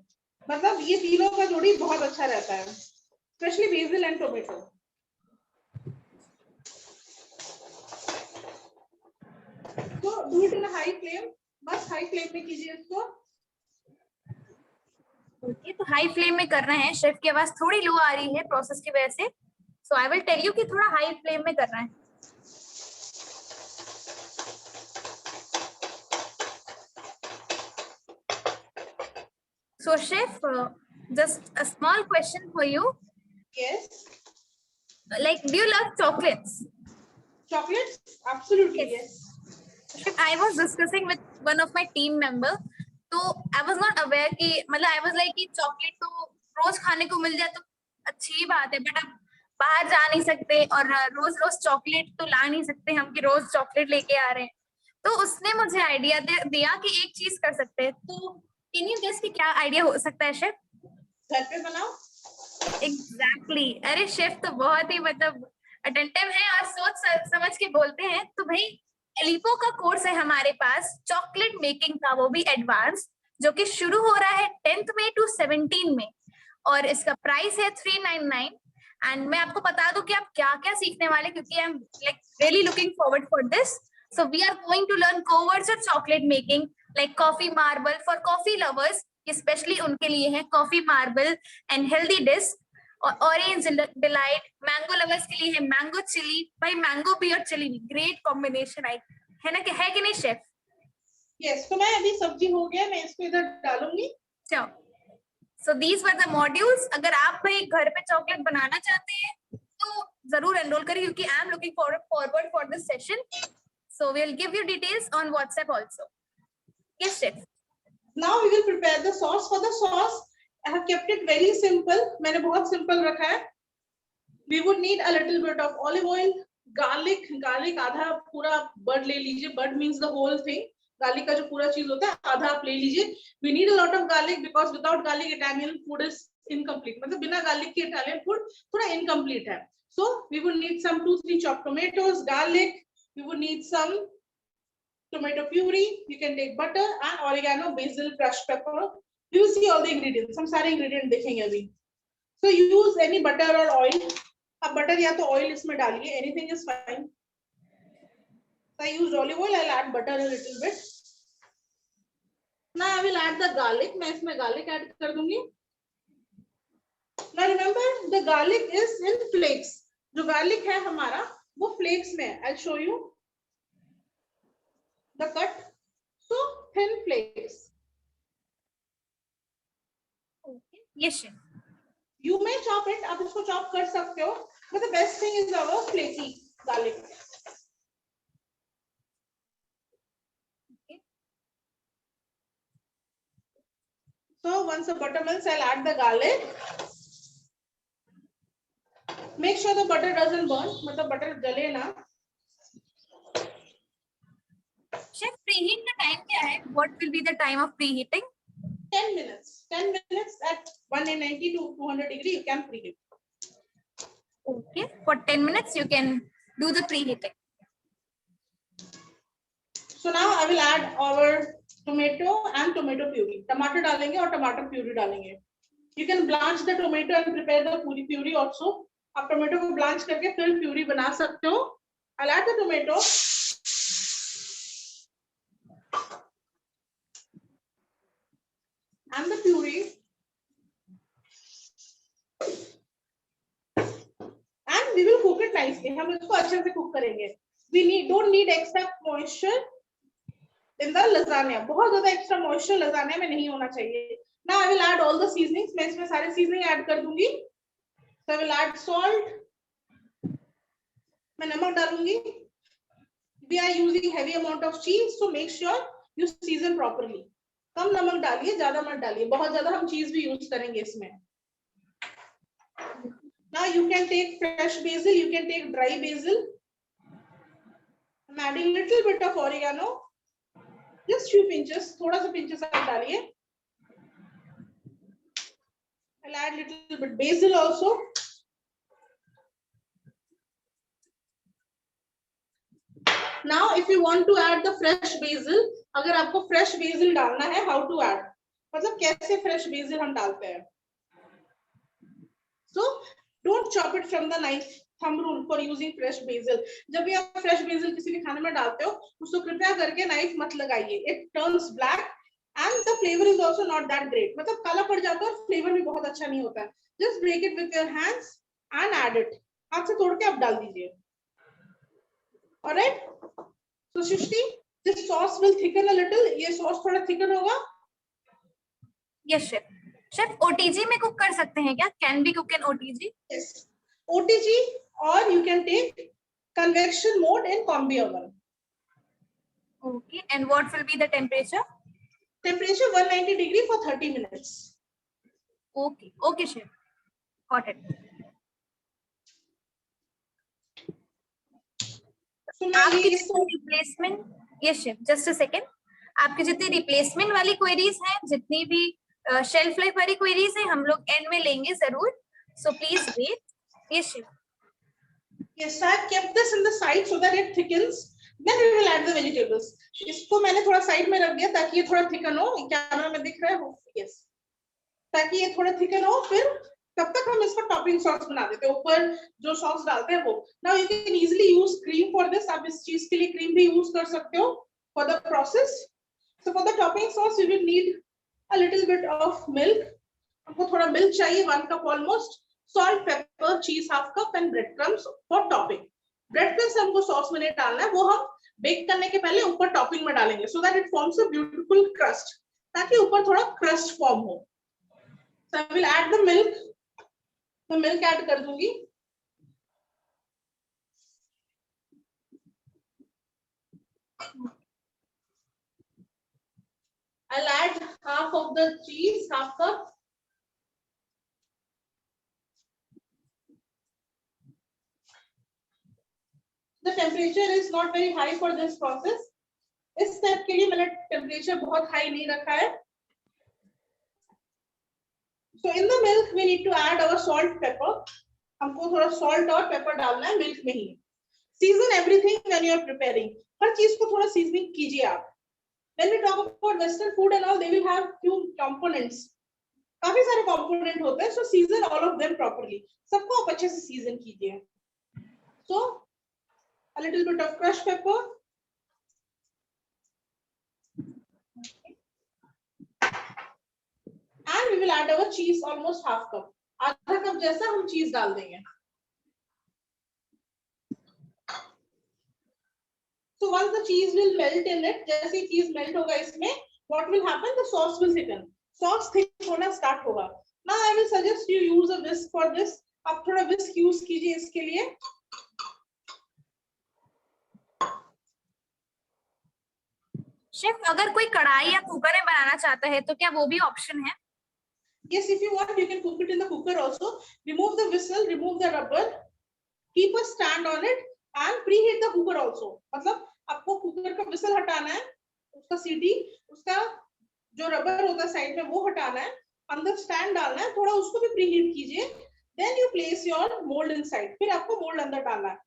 मतलब ये तीनों का जोड़ी बहुत अच्छा रहता है, especially basil and tomato. So do it in a high flame. बस high flame में कीजिए इसको. ओके, तो हाई फ्लेम में करना है. शेफ की आवाज थोड़ी लो आ रही है प्रोसेस की वजह से. सो आई विल टेल यू कि थोड़ा हाई फ्लेम में करना है. So chef, just a small question for you. Yes. Like, do you love chocolates? Chocolates? Absolutely yes. Chef, I was discussing with one of my team member. तो I was not aware कि मतलब I was like कि chocolate तो रोज खाने को मिल जाए तो अच्छी बात है, बट अब बाहर जा नहीं सकते और रोज रोज चॉकलेट तो ला नहीं सकते हम कि रोज चॉकलेट लेके आ रहे हैं. तो उसने मुझे आइडिया दिया कि एक चीज कर सकते हैं. तो कैन यू गेस कि क्या आइडिया हो सकता है शेफ? घर पे बनाओ. एग्जैक्टली. अरे शेफ तो बहुत ही मतलब अटेंटिव है और सोच समझ के बोलते हैं. तो भाई एलिपो का कोर्स है हमारे पास चॉकलेट मेकिंग का, वो भी एडवांस, जो कि शुरू हो रहा है 10th में to 17 में और इसका प्राइस है 399. एंड मैं आपको बता दूं कि आप क्या क्या सीखने वाले, क्योंकि I am like really looking forward for this. So we are going to learn coverts of chocolate making like coffee marble for coffee lovers, specially उनके लिए है coffee marble and healthy dish. Orange delight, mango lovers के लिए है mango chilli, भाई mango भी और chilli भी ग्रेट कॉम्बिनेशन आई है ना, कि है कि नहीं शेफ? यस, तो मैं अभी सब्जी हो गया, मैं इसको इधर डालूंगी। So these were the modules. अगर आप भाई घर पे चॉकलेट बनाना चाहते हैं तो जरूर एनरोल करें, क्योंकि I am looking forward for this session. So we will give you details on WhatsApp also. Yes chef. Now we will prepare the sauce. For the sauce, I have kept it very simple. मैंने बहुत simple रखा है. We would need a little bit of olive oil, garlic. Garlic आधा पूरा bud ले लीजिए. Bud means the whole thing. Garlic का जो पूरा चीज होता है आधा आप ले लीजिए. We need a lot of garlic because without garlic Italian food is incomplete. मतलब बिना garlic के Italian food थोड़ा incomplete है. So we would need some 2-3 chopped tomatoes, garlic. We would need some tomato puree. You can take butter and oregano, basil, crushed pepper. You will see all the ingredients. हम सारे ingredients देखेंगे अभी. So use any butter or oil. अब butter या तो oil इसमें डालिए. Anything is fine. So I used olive oil. I'll add butter a little bit. Now I will add the garlic. मैं इसमें garlic add कर दूंगी. Now remember the garlic is in flakes. जो garlic है हमारा वो flakes में है. I'll show you the cut. So thin flakes. Okay. Yes chef. You may chop it. आप इसको chop कर सकते हो. But the best thing is our flaky garlic. Okay. So once the butter melts, I'll add the garlic. Make sure the butter doesn't burn. मतलब butter जले ना. Chef, preheat का time क्या है? What will be the time of preheating? 10 minutes. 10 minutes at 190 to 200 degree. You can preheat. Okay. For 10 minutes, you can do the preheating. So now I will add our tomato and tomato puree. टमाटर डालेंगे और टमाटर puree डालेंगे. You can blanch the tomato and prepare the puree also. आप tomato को blanch करके फिर puree बना सकते हो. I'll add the tomato. And the puree. And we will cook it nicely. हम इसको अच्छे से cook करेंगे. We don't need extra moisture in the lasagna. बहुत ज़्यादा extra moisture lasagna में नहीं होना चाहिए. Now I will add all the seasonings. मैं इसमें सारे seasoning add कर दूंगी. So I will add salt. मैं नमक डालूंगी. We are using heavy amount of cheese, so make sure you season properly. कम नमक डालिए, ज़्यादा मत डालिए. बहुत ज़्यादा हम cheese भी use करेंगे इसमें. Now you can take fresh basil. You can take dry basil. I'm adding little bit of oregano. Just few pinches. थोड़ा सा pinches आप डालिए. I'll add little bit basil also. Now if you want to add the fresh basil, अगर आपको fresh basil डालना है, how to add? मतलब कैसे fresh basil हम डालते हैं? So don't chop it from the knife. Thumb rule for using fresh basil. जब भी आप fresh basil किसी भी खाने में डालते हो, उसको कृपया करके knife मत लगाइए. It turns black and the flavor is also not that great. मतलब काला पड़ जाता है और flavor भी बहुत अच्छा नहीं होता है. Just break it with your hands and add it. हाथ से तोड़ के आप डाल दीजिए. Alright. So Shrishti, this sauce will thicken a little. ये sauce थोड़ा thicken होगा. Yes chef. Chef, OTG में cook कर सकते हैं क्या? Can we cook in OTG? Yes. OTG or you can take convection mode in combi oven. Okay. And what will be the temperature? Temperature 190 degree for 30 minutes. Okay. Okay chef. Got it. So आपकी जितनी replacement, yes chef, just a second, आपकी जितनी replacement वाली queries हैं, जितनी भी shelf life वाली queries हैं, हम लोग एंड में लेंगे जरूर. So please wait. Yes chef. Yes, I have kept this in the side so that it thickens. Then we will add the vegetables. इसको मैंने थोड़ा साइड में रख दिया ताकि ये थोड़ा थिकन हो. कैमरा में दिख रहा है वो. Yes. ताकि ये थोड़ा थिकन हो. फिर तब तक हम इसको टॉपिंग सॉस बना देते हैं. ऊपर जो सॉस डालते हैं वो. Now you can easily use cream for this. आप इस चीज के लिए क्रीम भी यूज कर सकते हो for the process. So for the topping sauce you will need a little bit of milk. आपको थोड़ा मिल्क चाहिए, 1 cup almost. salt, pepper, cheese half cup and breadcrumbs for topping. Breadcrumbs हमको sauce में नहीं डालना है, वो हम बेक करने के पहले ऊपर टॉपिंग में डालेंगे, so that it forms a beautiful crust, ताकि ऊपर थोड़ा crust form हो. So I will add the milk. तो मिल्क ऐड कर दूंगी. I'll add half of the cheese, half cup. The temperature is not very high for this process. इस step के लिए मैंने टेम्परेचर बहुत हाई नहीं रखा है. So in the milk we need to add our salt, pepper. हमको थोड़ा salt और pepper डालना है मिल्क में ही. Season everything when you are preparing. हर चीज को थोड़ा seasoning कीजिए आप. When we talk about Western food and all, they will have few components. काफी सारे component होते हैं, so season all of them properly. सबको आप अच्छे से season कीजिए. So a little bit of crushed pepper. And we will add our cheese, almost half cup. आधा कप जैसा हम चीज डाल देंगे. So once the cheese will melt in it, जैसे ही cheese melt होगा इसमें, what will happen? The sauce will thicken. Sauce thick होना start होगा. Now I will suggest you use a whisk for this. आप थोड़ा whisk use कीजिए इसके लिए. शेफ, अगर कोई कढ़ाई या कुकर में बनाना चाहता है तो क्या वो भी ऑप्शन है? Yes, if you want, you can cook it in the cooker also. Remove the whistle, remove the rubber, keep a stand on it, and preheat the cooker also. मतलब आपको कुकर का whistle हटाना है, उसका सीटी, उसका जो रबर होता है साइड में वो हटाना है, अंदर स्टैंड डालना है, थोड़ा उसको भी प्रीहीट कीजिए. Then you place your mold inside. फिर आपको मोल्ड अंदर डालना है.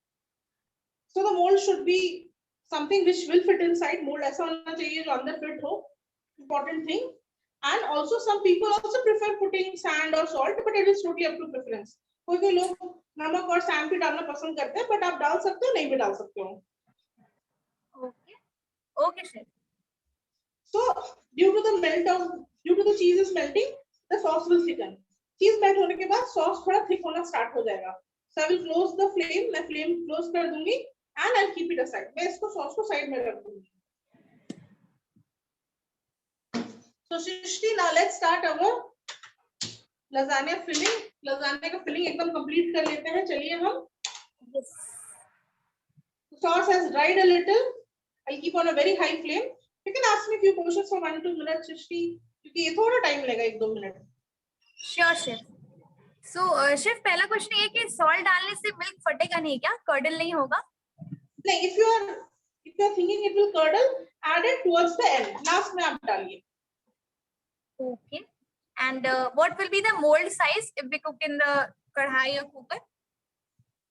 So the mold should be something which will fit inside. Mould ऐसा होना चाहिए जो अंदर फिट हो. Important thing. And also some people also prefer putting sand or salt, but it is totally up to preference. कोई लोग नमक और सैंड भी डालना पसंद करते हैं, but आप डाल सकते हो, नहीं भी डाल सकते हो. Okay, chef. So due to the cheese is melting, the sauce will thicken. Cheese melt होने के बाद sauce थोड़ा thick होना start हो जाएगा. So I will close the flame. मैं flame close कर दूंगी, and I'll keep it aside. मैं इसको sauce को side में रख दूंगी. So Shrishti, now let's start our lasagna filling. Lasagna का filling एकदम complete कर लेते हैं. चलिए हम. Yes. The sauce has dried a little. I'll keep on a very high flame. You can ask me a few questions for 1 to 2 minutes, Shrishti, क्योंकि ये थोड़ा time लगेगा 1-2 minute. Sure, chef. So, chef, पहला question ये कि salt डालने से milk फटेगा नहीं क्या? कर्डल नहीं होगा? नहीं, if you are thinking it will curdle, add it towards the end. Last में आप डालिए. Okay. And what will be the mold size if we cook in the kadhai or cooker?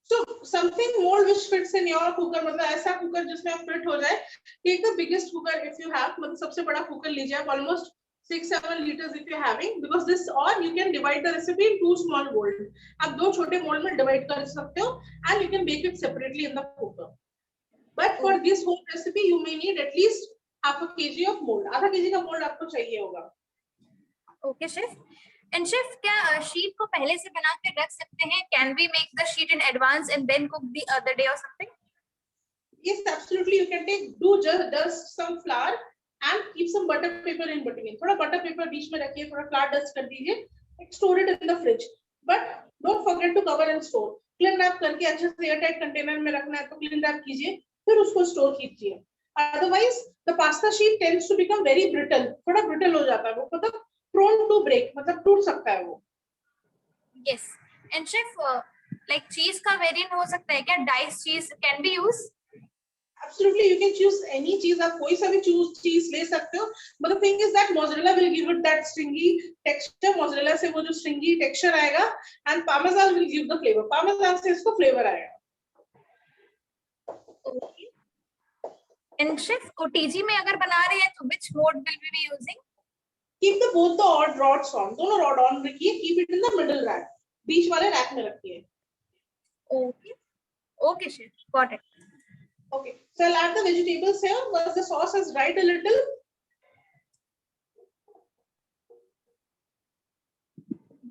So something mold which fits in your cooker, मतलब ऐसा cooker जिसमें आप fit हो जाए. Take the biggest cooker if you have, मतलब सबसे बड़ा cooker लीजिए आप, almost 6-7 liters if you're having, because this, or you can divide the recipe in 2 small mold. आप 2 छोटे mold में divide कर सकते हो, and you can bake it separately in the cooker. But for this whole recipe, you may need at least half a kg of mold. आधा kg का mold आपको चाहिए होगा. Okay, chef. And chef, क्या sheet को पहले से बना के रख सकते हैं? Can we make the sheet in advance and then cook the other day or something? Yes, absolutely. You can dust some flour and keep some butter paper in between. थोड़ा butter paper बीच में रखिए, थोड़ा flour dust कर दीजिए. Store it in the fridge. But don't forget to cover and store. Clean wrap करके अच्छे से airtight container में रखना है तो clean wrap कीजिए, फिर उसको store कीजिए. Otherwise, the pasta sheet tends to become very brittle. थोड़ा brittle हो जाता है वो, मतलब prone to break, मतलब टूट सकता है वो. Yes. And chef, like cheese का variant हो सकता है क्या? Diced cheese can be used? Absolutely, you can choose any cheese. आप कोई सा भी cheese ले सकते हो. But the thing is that mozzarella will give it that stringy texture. Mozzarella से वो जो stringy texture आएगा, and parmesan will give the flavor. Parmesan से इसको flavor आएगा. Okay. And chef, OTG में अगर बना रहे हैं तो which mode will we be using? Keep both the odd rods on. दोनों rod on रखिए. Keep it in the middle rack. बीच वाले rack में रखिए. Okay. Okay, chef. Got it. Okay. So I'll add the vegetables here. Once the sauce has dried a little.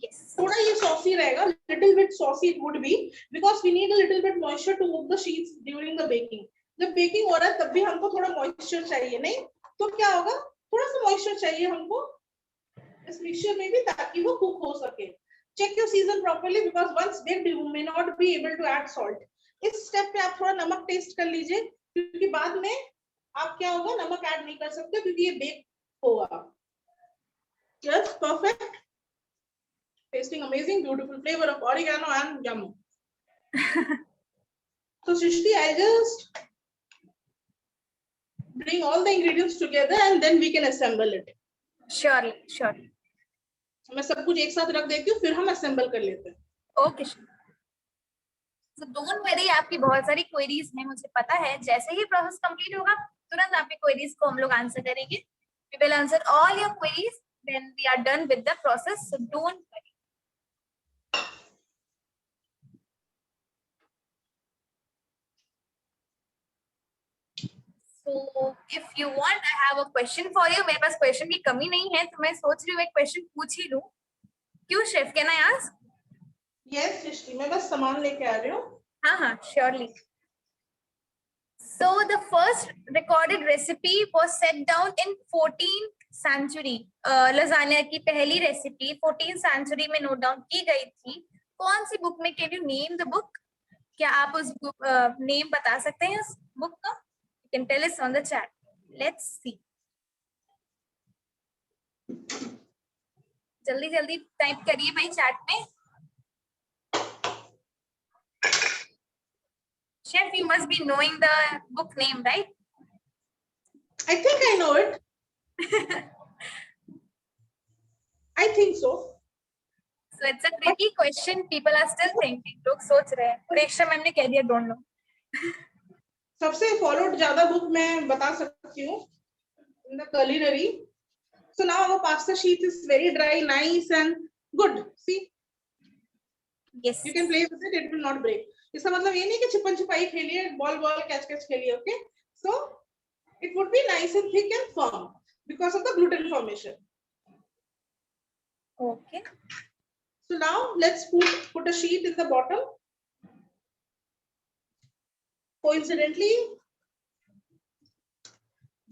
Yes. थोड़ा ये saucy रहेगा. Little saucy it would be because we need a little bit moisture to move the sheets during the baking. जब baking हो रहा है तब भी हमको थोड़ा moisture चाहिए, नहीं तो क्या होगा, थोड़ा सा moisture चाहिए हमको इस mixture में भी ताकि वो cook हो सके. Check your season properly because once baked you may not be able to add salt. इस step पे आप थोड़ा नमक taste कर लीजिए क्योंकि बाद में आप क्या होगा नमक ऐड नहीं कर सकते क्योंकि ये बेक होगा. Yes, perfect. Tasting amazing, beautiful flavor of oregano and yum. So Srishti, I just bring all the ingredients together and then we can assemble it. Surely, surely. मैं सब कुछ एक साथ रख देती हूँ फिर हम assemble कर लेते हैं. Okay. So don't worry, आपकी बहुत सारी queries हैं मुझे पता है. जैसे ही process complete होगा तुरंत आपकी queries को हम लोग answer करेंगे. We will answer all your queries when we are done with the process. So don't worry. So if you want, I have a question for you. मेरे पास question की कमी नहीं है तो मैं सोच रही हूँ एक question पूछ ही लूँ. क्यों chef? Can I ask? Yes, Srishti, मैं बस सामान लेके आ रही हूँ. हाँ, surely. So the first recorded recipe was set down in 14th century. Lasagna की पहली recipe 14th century में note down की गई थी. कौन सी book में? Can you name the book? क्या आप उस name बता सकते हैं उस book का? You can tell us on the chat. Let's see. जल्दी जल्दी type करिए भाई chat में. Chef, you must be knowing the book name, right? I think I know it. I think so. So it's a tricky question. People are still thinking. लोग सोच रहे हैं. प्रेक्षा ma'am ने कह दिया don't know. सबसे followed ज़्यादा book मैं बता सकती हूँ. In the culinary. So now our pasta sheet is very dry, nice and good. See? Yes. You can play with it. It will not break. इसका मतलब ये नहीं कि छिपन छिपाई खेलिए, ball catch खेलिए, okay? So it would be nice and thick and firm because of the gluten formation. Okay. So now let's put a sheet in the bottom. Coincidentally,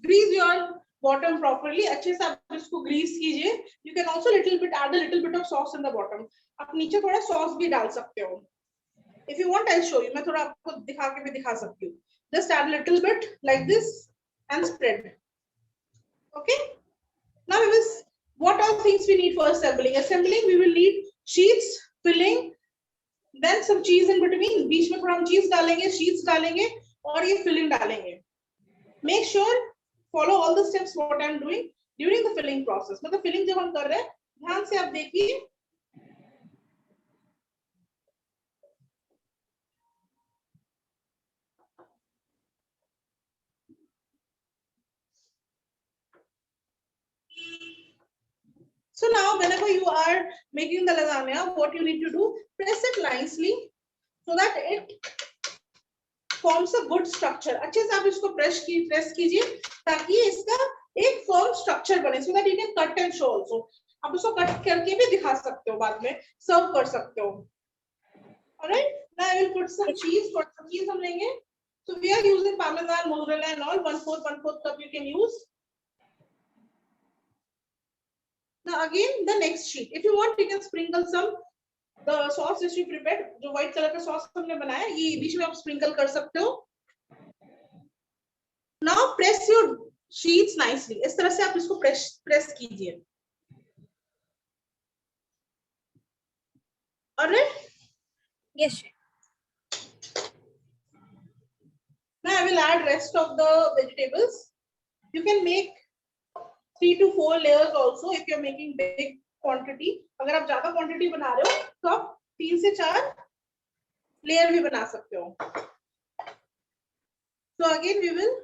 grease your bottom properly. अच्छे से आप इसको grease कीजिए. You can also add a little bit of sauce in the bottom. आप नीचे थोड़ा sauce भी डाल सकते हो. If you want, I'll show you. मैं थोड़ा आपको दिखा के भी दिखा सकती हूँ. Just add a little bit like this and spread. Okay. Now we will. What all things we need for assembling? Assembling, we will need sheets, filling, then some cheese in between. बीच में थोड़ा हम cheese डालेंगे, sheets डालेंगे और ये filling डालेंगे. Make sure follow all the steps what I'm doing during the filling process. मतलब filling जब हम कर रहे हैं, ध्यान से आप देखिए. So now whenever you are making the lasagna, what you need to do, press it nicely so that it forms a good structure. अच्छे से आप इसको press कीजिए ताकि इसका एक firm structure बने so that you can cut and show also. आप उसको cut करके भी दिखा सकते हो बाद में, serve कर सकते हो. Alright, now I will put some cheese. For some cheese हम लेंगे. So we are using Parmesan, mozzarella and all. 1/4 cup you can use. Now again the next sheet. If you want, you can sprinkle some the sauce which you prepared. जो white color का sauce हमने बनाया, ये बीच में आप sprinkle कर सकते हो. Now press your sheets nicely. इस तरह से आप इसको press कीजिए. Alright? Yes. Now I will add rest of the vegetables. You can make 3 to 4 layers also if you are making big quantity. अगर आप ज़्यादा quantity बना रहे हो तो आप 3 से 4 layer भी बना सकते हो. So again we will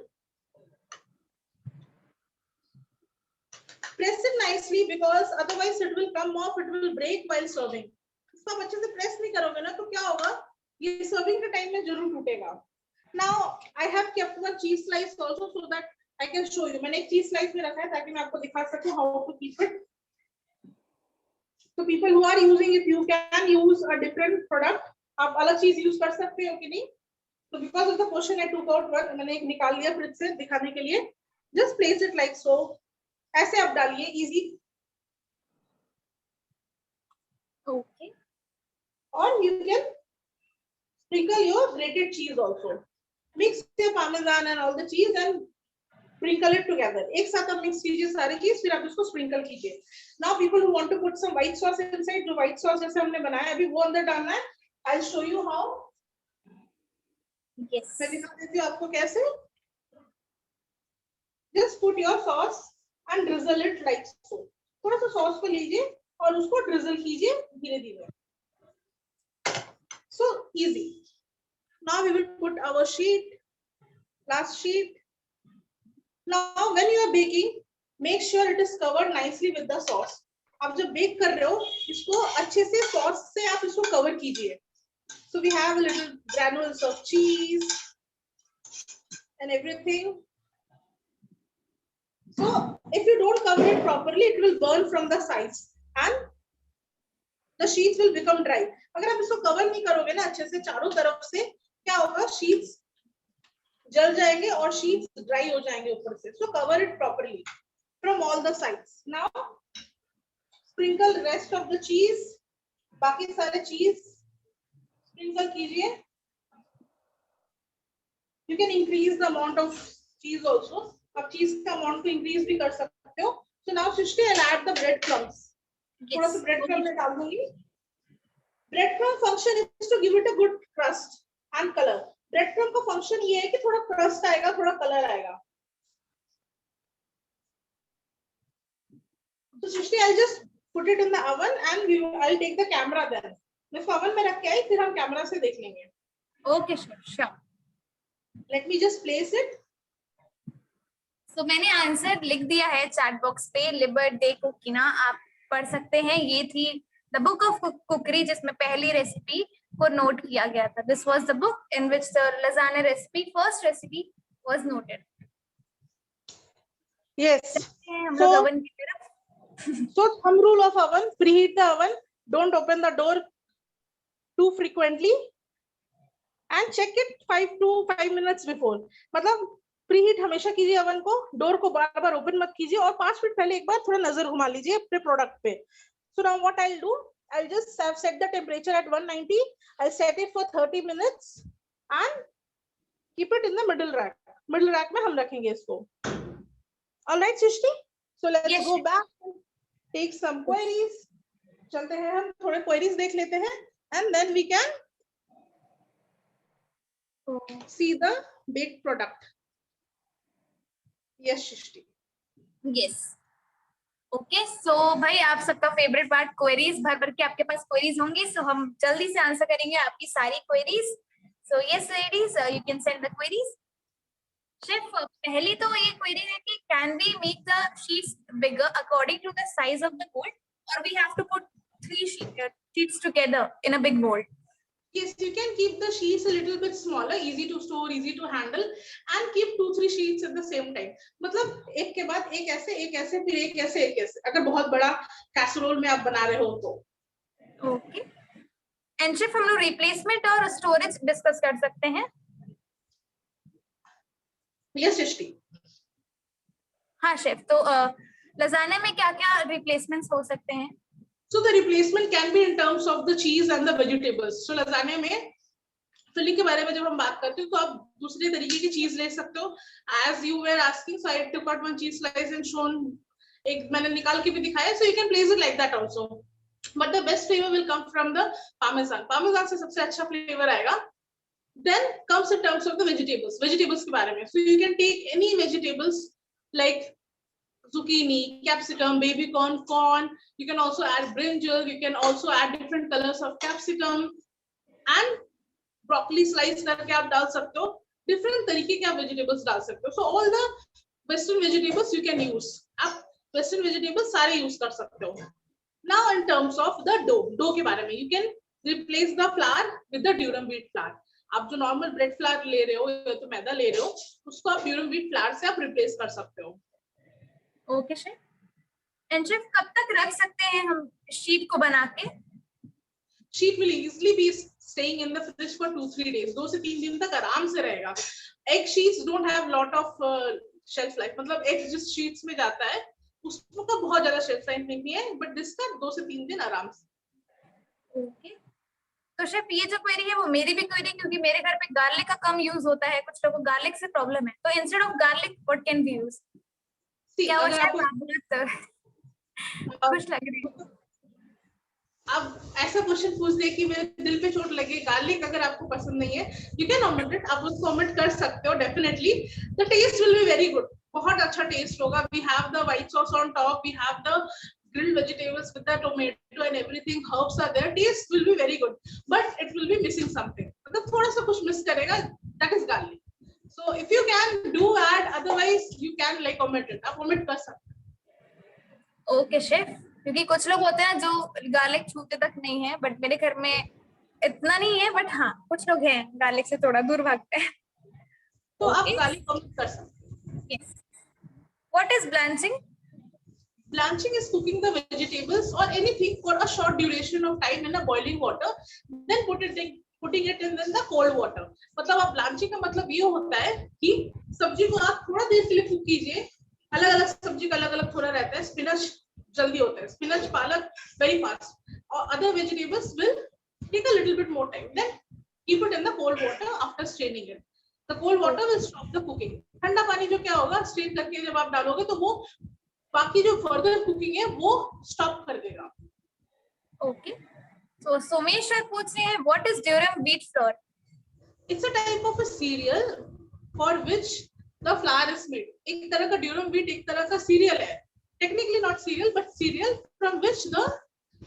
press it nicely because otherwise it will come off, it will break while serving. इसको आप अच्छे से press नहीं करोगे ना तो क्या होगा, ये serving के time में जरूर टूटेगा. Now I have kept one cheese slice also so that I can show you. मैंने एक cheese slice में रखा है ताकि मैं आपको दिखा सकूं how to keep it. So people who are using it, you can use a different product. आप अलग चीज यूज कर सकते हो कि नहीं? So because of the question, I took out one. मैंने एक निकाल लिया फ्रिज से दिखाने के लिए. Just place it like so. ऐसे आप डालिए, easy. Okay. Or you can sprinkle your grated cheese also. Mix your parmesan and all the cheese and sprinkle it together. एक साथ आप mix कीजिए सारी चीज, फिर आप इसको sprinkle कीजिए. Now people who want to put some white sauce inside, जो white sauce जैसे हमने बनाया अभी वो अंदर डालना है. I'll show you how. Yes. मैं दिखा देती हूँ आपको कैसे. Just put your sauce and drizzle it like so. थोड़ा सा sauce को लीजिए और उसको drizzle कीजिए धीरे-धीरे. So easy. Now we will put our sheet, last sheet. Now when you are baking, make sure it is covered nicely with the sauce. आप जब bake कर रहे हो, इसको अच्छे से sauce से आप इसको cover कीजिए. So we have a little granules of cheese and everything. So if you don't cover it properly, it will burn from the sides and the sheets will become dry. अगर आप इसको cover नहीं करोगे ना अच्छे से चारों तरफ से, क्या होगा? Sheets जल जाएंगे और sheets dry हो जाएंगे ऊपर से. So cover it properly from all the sides. Now sprinkle the rest of the cheese. बाकी सारे cheese sprinkle कीजिए. You can increase the amount of cheese also. आप cheese का amount को increase भी कर सकते हो. So now Srishti, I'll add the bread crumbs. थोड़ा सा bread crumbs डाल दूंगी. Bread crumb function is to give it a good crust and color. Bread crumb का function ये है कि थोड़ा crust आएगा, थोड़ा color आएगा. So Srishti, I'll just put it in the oven and I'll take the camera then. मैं oven में रख के आई, फिर हम कैमरा से देख लेंगे. Okay, sure. Let me just place it. So मैंने आंसर लिख दिया है चैट बॉक्स पे. लिबर्ट डे कुकिना आप पढ़ सकते हैं. ये थी द बुक ऑफ कुकरी जिसमें पहली रेसिपी को नोट किया गया था. This was the book in which the lasagne recipe first recipe was noted. Yes. हम लोग ओवन की तरफ. So thumb rule of oven: preheat the oven. Don't open the door too frequently and check it 5 minutes before. मतलब preheat हमेशा कीजिए oven को. Door को बार बार open मत कीजिए और 5 मिनट पहले एक बार थोड़ा नजर घुमा लीजिए अपने प्रोडक्ट पे. So now what I'll do, I'll just have set the temperature at 190. I'll set it for 30 minutes and keep it in the middle rack. Middle rack में हम रखेंगे इसको. All right, Srishti. So let's go back and take some queries. चलते हैं हम थोड़े queries देख लेते हैं and then we can see the baked product. Yes, Srishti. Yes. Okay so भाई आप सबका फेवरेट पार्ट क्वेरीज. भर भर के आपके पास क्वेरीज होंगी. सो हम जल्दी से आंसर करेंगे आपकी सारी queries. So yes ladies, you can send the queries. Chef, पहली तो ये क्वेरी है कि can we make the sheets bigger according to the size of the mould और we have to put 3 sheets together in a big mold? Yes, you can keep the sheets a little bit smaller, easy to store, easy to handle, and keep 2-3 sheets at the same time. मतलब एक के बाद एक ऐसे फिर एक ऐसे अगर बहुत बड़ा कैसरोल में आप बना रहे हो तो. ओके. एंड शेफ हम लोग रिप्लेसमेंट और स्टोरेज डिस्कस कर सकते हैं. यस सृष्टि. हाँ शेफ, तो लजानिया में क्या-क्या रिप्लेसमेंट्स हो सकते हैं? So the replacement can be in terms of the cheese and the vegetables. So lasagna में फिलिंग के बारे में जब हम बात करते हैं तो आप दूसरे तरीके की चीज ले सकते हो. As you were asking, so I took out one cheese slice and shown. एक मैंने निकाल के भी दिखाया. So you can place it like that also. But the best flavor will come from the parmesan. Parmesan से सबसे अच्छा flavor आएगा. Then comes in terms of the vegetables. Vegetables के बारे में. So you can take any vegetables like zucchini, capsicum, baby corn. You can also add brinjal. You can also add different colors of capsicum and broccoli slice करके आप डाल सकते हो. Different तरीके के आप vegetables डाल सकते हो. So all the western vegetables you can use. आप western vegetables सारे use कर सकते हो. Now in terms of the dough के बारे में, you can replace the flour with the durum wheat flour. आप जो normal bread flour ले रहे हो या तो मैदा ले रहे हो, उसको आप durum wheat flour से आप replace कर सकते हो. Okay chef. एंड शेफ कब तक रख सकते हैं हम शीट को बना के? Sheet will easily be staying in the fridge for 2-3 days, 2 से 3 दिन तक आराम से रहेगा. Egg sheets don't have lot of shelf life, मतलब एग जिस शीट्स में जाता है उसका बहुत ज्यादा शेल्फ लाइफ नहीं है, बट दिस का 2 से 3 दिन आराम से. ओके. तो शेफ ये जो क्वेरी है वो मेरी भी क्वेरी है, क्योंकि मेरे घर पे गार्लिक का कम यूज होता है, कुछ लोगों को गार्लिक से प्रॉब्लम है, तो instead of garlic what can be use? क्या वो अगर शेफ आपको बहुत खुश लग रही है. अब ऐसा क्वेश्चन पूछ दे कि मेरे दिल पे चोट लगे, गार्लिक अगर आपको पसंद नहीं है, यू कैन ओमिट इट, आप उसको ओमिट कर सकते हो. Definitely the taste will be very good, बहुत अच्छा टेस्ट होगा. We have the white sauce on top, we have the grilled vegetables with the tomato and everything, herbs are there, taste will be very good, but it will be missing something, मतलब थोड़ा सा कुछ miss करेगा, that is garlic. So if you can do add, otherwise you can like omit it, आप omit कर सकते हो. Okay chef, क्योंकि कुछ लोग होते हैं जो गार्लिक छूते तक नहीं है, बट मेरे घर में इतना नहीं है, बट हाँ कुछ लोग हैं गार्लिक से थोड़ा दूर भागते हैं. तो आप गार्लिक omit कर सकते हो. Yes. What is blanching? Blanching is cooking the vegetables or anything for a short duration of time in a boiling water, then putting it in the cold water. मतलब आप blanching का मतलब ये होता है कि सब्जी को आप थोड़ा देर के लिए कुक कीजिए. अलग अलग सब्जी का अलग अलग थोड़ा रहता है. स्पिनच जल्दी होता है, स्पिनच पालक very fast, और other vegetables will take a little bit more time. Then keep it in the cold water after straining it. The cold water will stop the cooking. ठंडा पानी जो क्या होगा, स्ट्रेन करके जब आप डालोगे तो वो बाकी जो फर्दर कुकिंग है वो स्टॉप कर देगा. ओके. सो सोमेश सर पूछ रहे हैं what is durum wheat flour? It's a type of a serial for which the flour is made. एक तरह का ड्यूरम व्हीट एक तरह का सीरियल है, technically not cereal but cereal from which the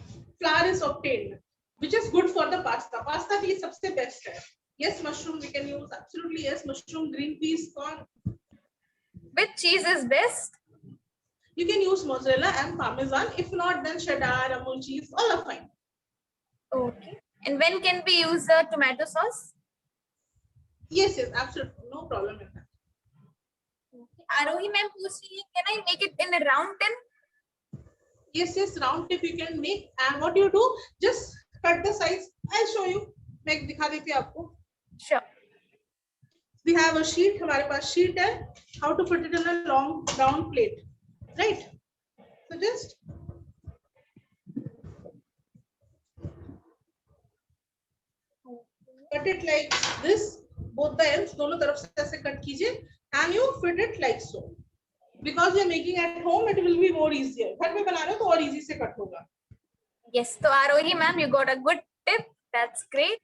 flour is obtained, which is good for the pasta. Pasta के लिए सबसे बेस्ट है. Yes, mushroom we can use, absolutely yes, mushroom, green peas, corn. Which cheese is best? You can use mozzarella and parmesan. If not, then cheddar, Amul cheese, all are fine. Okay. And when can we use the tomato sauce? Yes, absolutely, no problem in that. Okay. Arohi ma'am पूछ रही है, can I make it in a round tin? Yes, round tip you can make. And what you do, just cut the size. I'll show you. मैं दिखा देती हूँ आपको. Sure. We have a sheet. हमारे पास sheet है. How to put it in a long round plate. Right, so just cut it like this, both the ends, दोनों तरफ से ऐसे कट कीजिए, and you fit it like so. Because you are making at home, it will be more easier. घर में बना रहे हो तो और easy से कट होगा. Yes, तो आरोही ma'am you got a good tip. That's great.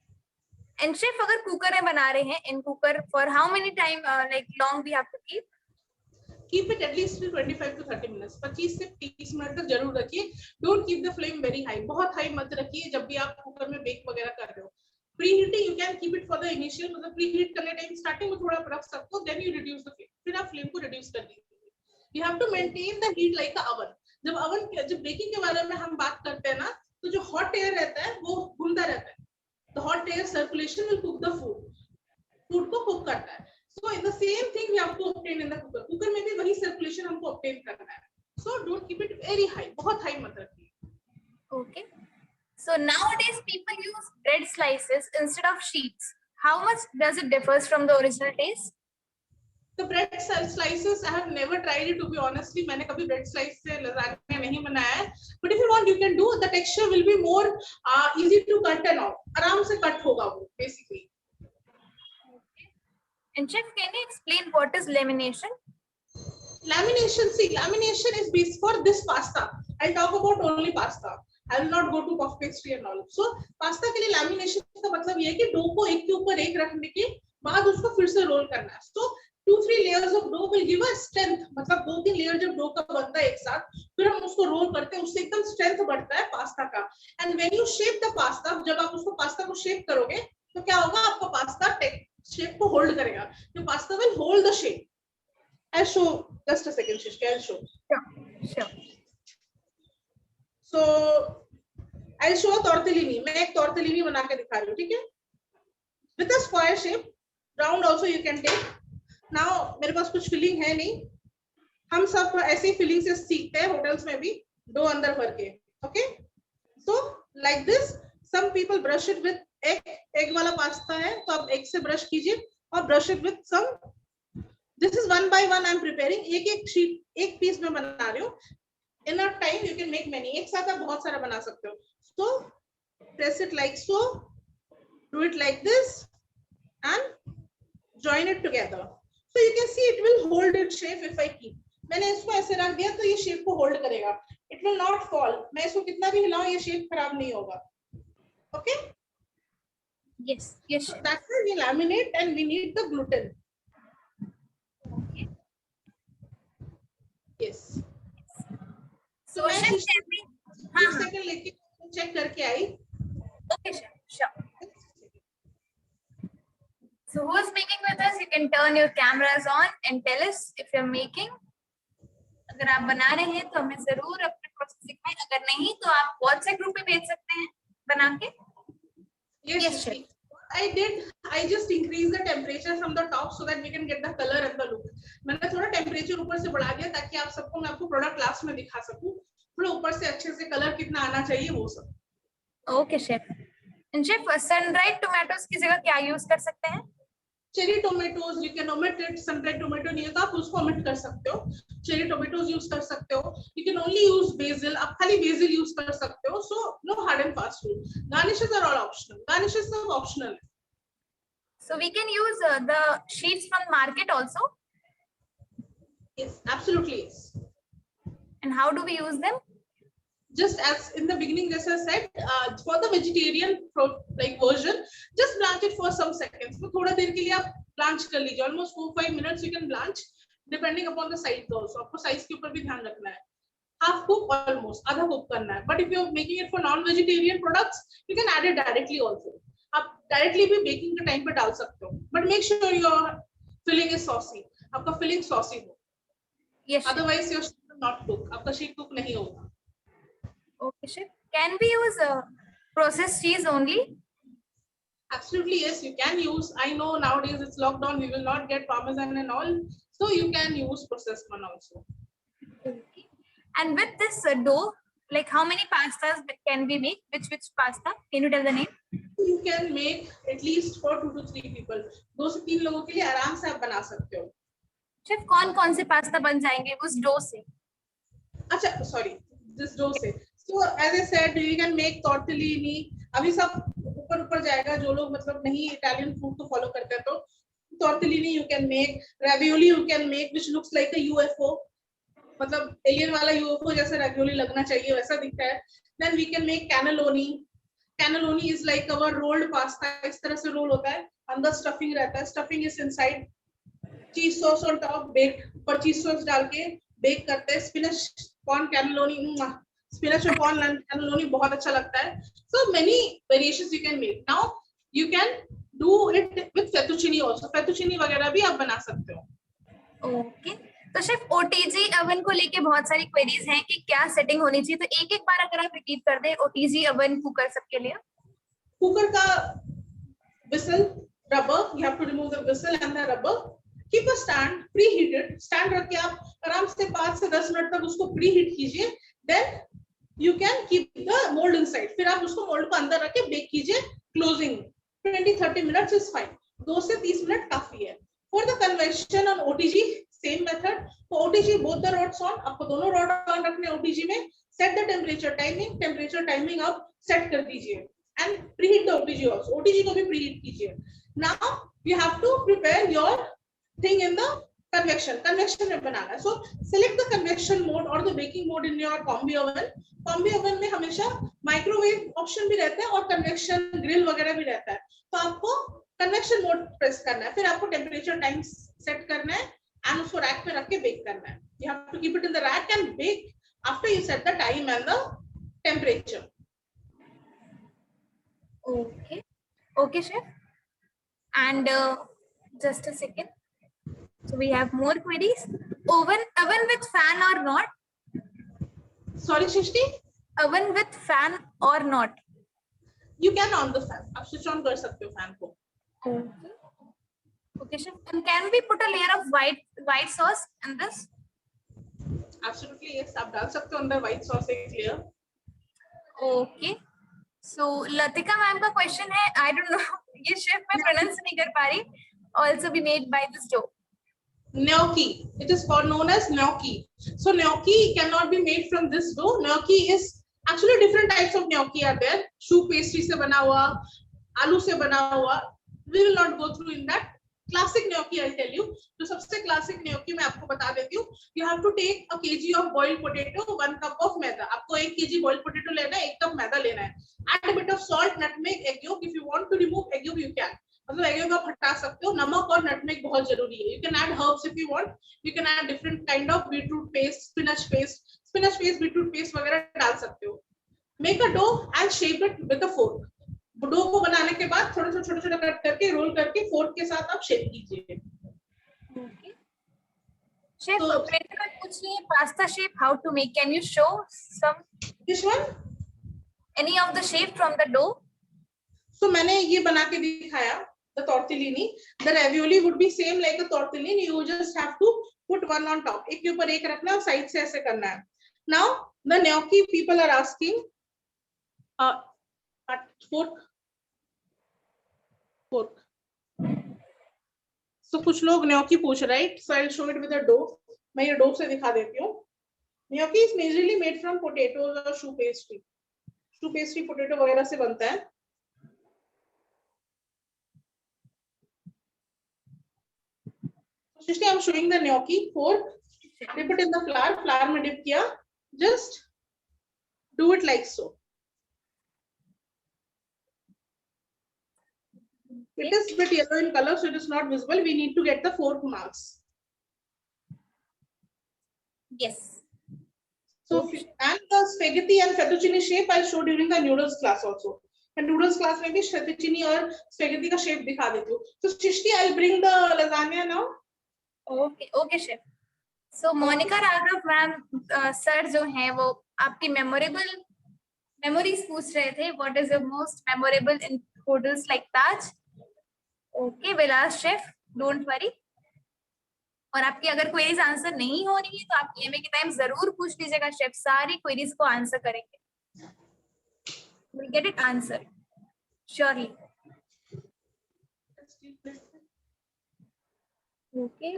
And chef अगर कुकर में बना रहे हैं, in cooker for how many time like long we have to keep? Keep it at least 25 to 30 minutes. 25 से 30 minute तक जरूर रखिए. Don't keep the flame very high. बहुत high मत रखिए जब भी आप कुकर में बेक वगैरह कर रहे हो. Preheating you can keep it for the initial, मतलब preheat करने टाइम स्टार्टिंग में थोड़ा रख सकते हो. Then you reduce the flame. फिर आप flame को reduce कर दीजिए. You have to maintain the heat like a oven. जब बेकिंग के बारे में हम बात करते हैं ना, तो जो hot air रहता है वो घूमता रहता है. The hot air circulation will cook the food. Food को cook करता है. So in the same thing we have to obtain in the cooker. Cooker में भी वही circulation हमको obtain करना है. So don't keep it very high. बहुत high मत रखिए. Okay. So nowadays people use bread slices instead of sheets. How much does it differs from the original taste? The bread slices I have never tried it, to be honestly. मैंने कभी bread slice से lasagna नहीं बनाया है. But if you want you can do. The texture will be more easy to cut and all. आराम से cut होगा वो basically. And chef, can you explain what is lamination? Lamination, see, lamination is based for this pasta. I'll talk about only pasta. I will not go to puff pastry and all. So pasta के लिए lamination का मतलब ये है कि dough को एक के ऊपर एक रखने के बाद उसको फिर से रोल करना है. So 2-3 layers of dough will give us strength. मतलब 2-3 लेयर जब डो का बनता है एक साथ, फिर हम उसको रोल करते हैं, उससे एकदम स्ट्रेंथ बढ़ता है पास्ता का. And when you shape the pasta, जब आप उसको पास्ता को शेप करोगे तो क्या होगा, आपका पास्ता शेप को होल्ड करेगा. The pasta will hold the shape. I'll show just a second, Shishka. I'll show. Sure. So I'll show a tortellini. मैं एक tortellini बना के दिखा रही हूँ, ठीक है? With a square shape, round also you can take. Now मेरे पास कुछ filling है नहीं. हम सब ऐसे filling से सीखते हैं hotels में भी. डो अंदर भर के. Okay, so like this. Some people brush it with egg वाला पास्ता है तो आप एग से ब्रश कीजिए और brush it with some. This is one by one I am preparing. एक एक शीट एक पीस में बना रही हूँ. In a time you can make many. एक साथ आप बहुत सारा बना सकते हो. So press it like so, do it like this and join it together. So you can see it will hold its shape if I keep. मैंने इसको ऐसे रख दिया तो ये शेप को होल्ड करेगा. It will not fall. मैं इसको कितना भी हिलाऊं ये शेप खराब नहीं होगा. Okay? Yes, yes. So that's why we laminate and we need the gluten. Okay. Yes. So मैं chef, can we? एक सेकंड लेके चेक करके आई. Okay, chef. Sure. So who is making with us? You can turn your cameras on and tell us if you're making. अगर आप बना रहे हैं तो हमें जरूर अपने प्रोसेस दिखाएं. अगर नहीं तो आप WhatsApp ग्रुप पे भेज सकते हैं बना के. Yes, chef. I just increase the temperature from the top so that we can get the color and the look. मैंने थोड़ा टेम्परेचर ऊपर से बढ़ा दिया ताकि आप सबको मैं आपको प्रोडक्ट लास्ट में दिखा सकूं. थोड़ा ऊपर से अच्छे से कलर कितना आना चाहिए वो सब. Okay, chef. And chef, sun-dried tomatoes की जगह क्या यूज कर सकते हैं? Cherry tomatoes you can omit it. Sun dried tomato नहीं है तो आप उसको ओमिट कर सकते हो. चेरी टोमेटोज यूज कर सकते हो. You can only use basil. आप खाली बेसिल यूज कर सकते हो. So no hard and fast rule. Garnishes are all optional. Garnishes सब ऑप्शनल है. So we can use the sheets from market also. Yes, absolutely yes. And how do we use them? Just as in the beginning, as I said, for the vegetarian like version, just blanch it for some seconds. तो थोड़ा देर के लिए आप blanch कर लीजिए. Almost 4-5 minutes you can blanch, depending upon the size also. आपको size के ऊपर भी ध्यान रखना है. Half cook almost, आधा cook करना है. But if you're making it for non-vegetarian products, you can add it directly also. आप directly भी baking के time पे डाल सकते हो. But make sure your filling is saucy. आपका filling saucy हो. Yes. Otherwise your sheet will not cook. आपका sheet cook नहीं होगा. Okay, chef. Can we use processed cheese only? Absolutely yes, you can use. I know nowadays it's lockdown, we will not get parmesan and all, so you can use processed one also. Okay. And with this dough, like how many pastas can we make? Which pasta? Can you tell the name? You can make at least for 2 to 3 people. 2 से 3 लोगों के लिए आराम से आप बना सकते हो. Chef, कौन से पास्ता बन जाएंगे उस डो से? अच्छा, sorry, this dough से. So as I said, you can make tortellini. अभी सब ऊपर जाएगा जो लोग मतलब नहीं इटालियन फूड को फॉलो करते हैं तो tortellini you can make, ravioli you can make which looks like a UFO. मतलब एलियन वाला UFO जैसा ravioli लगना चाहिए वैसा दिखता है. Then we can make cannelloni. Cannelloni is like our rolled pasta. इस तरह से रोल होता है. अंदर स्टफिंग रहता है. Stuffing is inside. चीज सॉस on top baked. पर चीज सॉस डाल के बेक करते हैं. Spinach corn cannelloni. Spinach and corn cannelloni बहुत अच्छा लगता है. So many variations you can make. Now you can do it with fettuccine also. Fettuccine वगैरह भी आप बना सकते हो. Okay. तो शेफ OTG ओवन को लेके बहुत सारी क्वेरीज हैं कि क्या सेटिंग होनी चाहिए. तो एक बार अगर आप रिपीट कर दे OTG ओवन कुकर सबके लिए. कुकर का whistle rubber, you have to remove the whistle and the rubber. Keep a stand preheated. Stand रख के आप आराम से 5 से 10 मिनट तक उसको preheat कीजिए. Then you can keep the mold inside. फिर आप उसको मोल्ड को अंदर रख के बेक कीजिए. Closing 20-30 minutes is fine. 2 से 30 मिनट काफी है. For the convection on OTG, same method. For OTG, both the rods on. आपको दोनों rod on रखने OTG में. Set the temperature timing आप set कर दीजिए. And preheat the OTG also. OTG को भी preheat कीजिए. Now you have to prepare your thing in the convection में बनाना है. So select the convection mode or the baking mode in your combi oven. Combi oven में हमेशा microwave option भी रहता है और कन्वेक्शन ग्रिल वगैरह भी रहता है. तो आपको कन्वेक्शन मोड प्रेस करना है. फिर आपको टेम्परेचर टाइम सेट करना है एंड उसको रैक पे रख के बेक करना है. You have to keep it in the rack and bake after you set the time and the temperature. Okay chef. And just a second. So we have more queries. Oven with fan or not? Sorry Shrishti? Oven with fan or not? You can on the fan. आप switch on कर सकते हो fan को. Okay chef. And can we put a layer of white sauce in this? Absolutely yes, आप डाल सकते हो अंदर व्हाइट सॉस एक लेयर. ओके, सो लतिका मैम का क्वेश्चन है, आई डोंट नो ये शेफ मैं प्रोनाउंस नहीं कर पा रही, also be made by this dough. Gnocchi. It is called known as gnocchi. So gnocchi cannot be made from this dough. Gnocchi is actually different types of gnocchi are there. Choux pastry से बना हुआ, आलू से बना हुआ. We will not go through in that. Classic gnocchi I'll tell you. जो सबसे classic gnocchi मैं आपको बता देती हूँ. You have to take a kg of boiled potato, 1 cup of मैदा. आपको 1 kg boiled potato लेना है, 1 cup मैदा लेना है. Add a bit of salt, nutmeg, egg yolk. If you want to remove egg yolk, you can. मतलब egg यolk आप हटा सकते हो. नमक और नटमेग बहुत जरूरी है. You can add herbs if you want. You can add different kind of beetroot paste, spinach paste, beetroot paste वगैरह डाल सकते हो. Make a dough and shape it with a fork. Dough को बनाने के बाद थोड़ा छोटा कट करके रोल करके फोर्क के साथ आप शेप कीजिए. ओके शेफ, प्रिंटर पूछ रही है pasta shape how to make, can you show some This one? Any of the shape from the dough? So मैंने ये बना के दिखाया. The tortellini, the ravioli would be same like a tortellini. You just have to put one on top. एक के ऊपर एक रखना है, साइड से ऐसे करना है. Now the gnocchi people are asking, fork. So कुछ लोग gnocchi पूछ रहे हैं. So I'll show it with a dough. मैं ये dough से दिखा देती हूँ. Gnocchi is majorly made from potatoes or choux pastry. choux pastry potato वगैरह से बनता है. Srishti, I'm showing the gnocchi fork. Dip it in the flour. Flour में dip किया. Just do it like so. It is a bit yellow in color, so it is not visible. We need to get the fork marks. Yes. So, and the spaghetti and fettuccine shape I'll show during the noodles class also. And noodles class में भी fettuccine और spaghetti का shape दिखा देती हूँ. So, Srishti, I'll bring the lasagna now. Okay chef. So Monika Raghav ma'am sir जो हैं वो आपकी मेमोरीज पूछ रहे थे. What is your most memorable in hotels like Taj? Okay Vilas chef, don't worry. और आपकी अगर क्वेरीज आंसर नहीं हो रही है तो आप एमए के टाइम जरूर पूछ लीजिएगा. शेफ सारी क्वेरीज को आंसर करेंगे. Will get it answer surely. Okay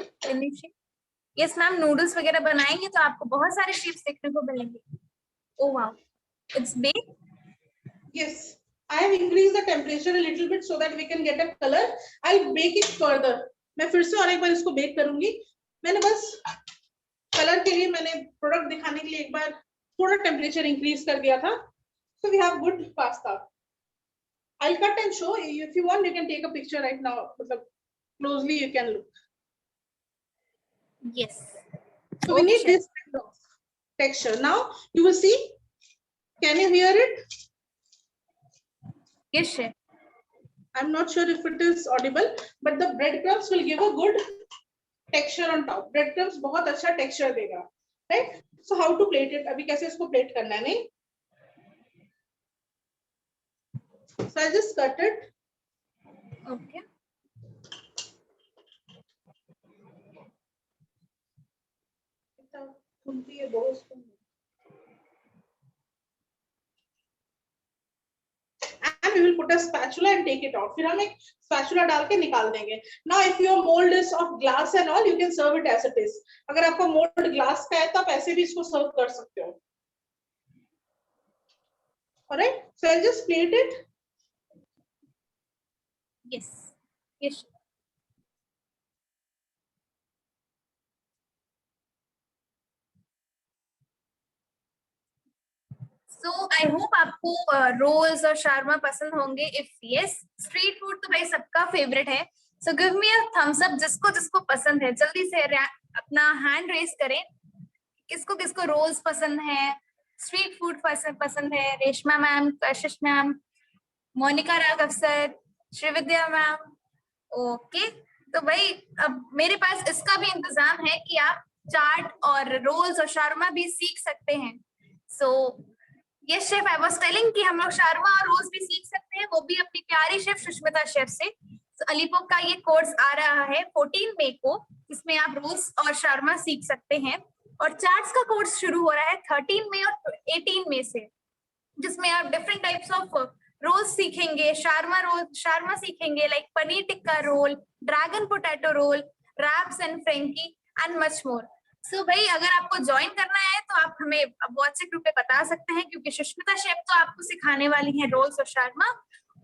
yes ma'am, noodles वगैरह बनाएंगे तो आपको बहुत सारे शेप्स देखने को मिलेंगे. Oh wow, it's bake. Yes, I have increased the temperature a little bit so that we can get a color. I'll bake it further. मैं फिर से और एक बार इसको बेक करूंगी. मैंने बस कलर के लिए मैंने प्रोडक्ट दिखाने के लिए एक बार थोड़ा टेम्परेचर इंक्रीज कर दिया था. So we have good pasta. I'll cut and show. If you want, you can take a picture right now. मतलब closely you can look. Yes. So we need this kind of texture. Now you will see. Can you hear it? Yes, chef. I'm not sure if it is audible, but the breadcrumbs will give a good texture on top. Breadcrumbs बहुत अच्छा texture देगा, right? So how to plate it? अभी कैसे इसको plate करना है नहीं? So I just cut it. Okay. And we will put a spatula and take it out. फिर हम एक spatula डाल के निकाल देंगे. Now if your mold is of glass and all, you can serve it as it is. अगर आपका mold glass का है तो आप ऐसे भी इसको serve कर सकते हो. Alright, so I'll just plate it. Yes. Yes. So I hope आपको रोल्स और शार्मा पसंद होंगे. If yes, स्ट्रीट फूड तो भाई सबका फेवरेट है. So give me a thumbs up जिसको जिसको पसंद है. जल्दी से अपना हैंड रेस करें. किसको किसको रोल्स पसंद है, स्ट्रीट फूड पसंद है? Reshma ma'am, Kashish ma'am, Monika Raghav sir, Shrividya ma'am. Okay, तो भाई अब मेरे पास इसका भी इंतजाम है कि आप चाट और रोल्स और शार्मा भी सीख सकते हैं. So yes chef, I was telling कि हम लोग शार्मा और रोल्स भी सीख सकते हैं, वो भी अपनी प्यारी शेफ सुष्मिता शेफ से. तो अलीपो का ये कोर्स आ रहा है 14 मई को, इसमें आप रोल्स और शार्मा सीख सकते हैं. और चार्ट्स का कोर्स शुरू हो रहा है 13 मई और 18 मई से, जिसमें आप डिफरेंट टाइप्स ऑफ रोल्स सीखेंगे, शार्मा सीखेंगे, like paneer tikka roll, dragon potato roll, wraps and frankie and much more. So भाई अगर आपको ज्वाइन करना है तो आप हमें व्हाट्सएप ग्रुप पे बता सकते हैं, क्योंकि सुष्मिता शेफ तो आपको सिखाने वाली है रोल्स और शार्मा,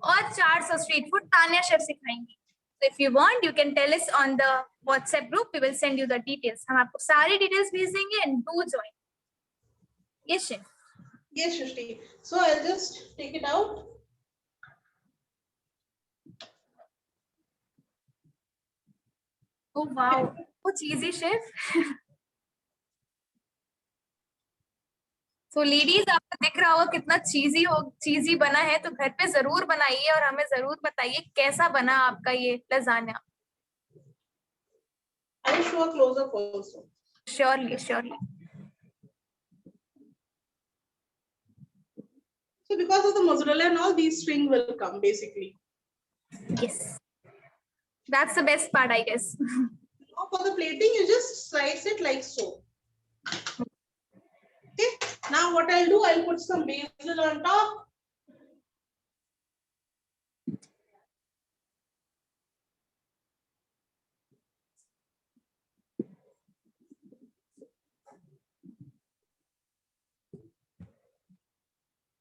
और चार्ट्स और स्ट्रीट फूड तान्या शेफ सिखाएंगी। So if you want, you can tell us on the WhatsApp group. We will send you the details. हम आपको सारी डिटेल्स भेज देंगे and do join. Yes, chef. Yes, Shrishti. So I'll just take it out. Oh wow, वो cheesy chef. So ladies, आपको दिख रहा होगा कितना चीजी बना है, तो घर पे जरूर बनाइए और हमें जरूर बताइए कैसा बना आपका ये lasagne. I'll show a close up also. Surely. So because of the mozzarella and all, these string will come basically. Yes, that's the best part, I guess. Now for the plating, you just slice it like so. Okay. Now what I'll do, I'll put some basil on top.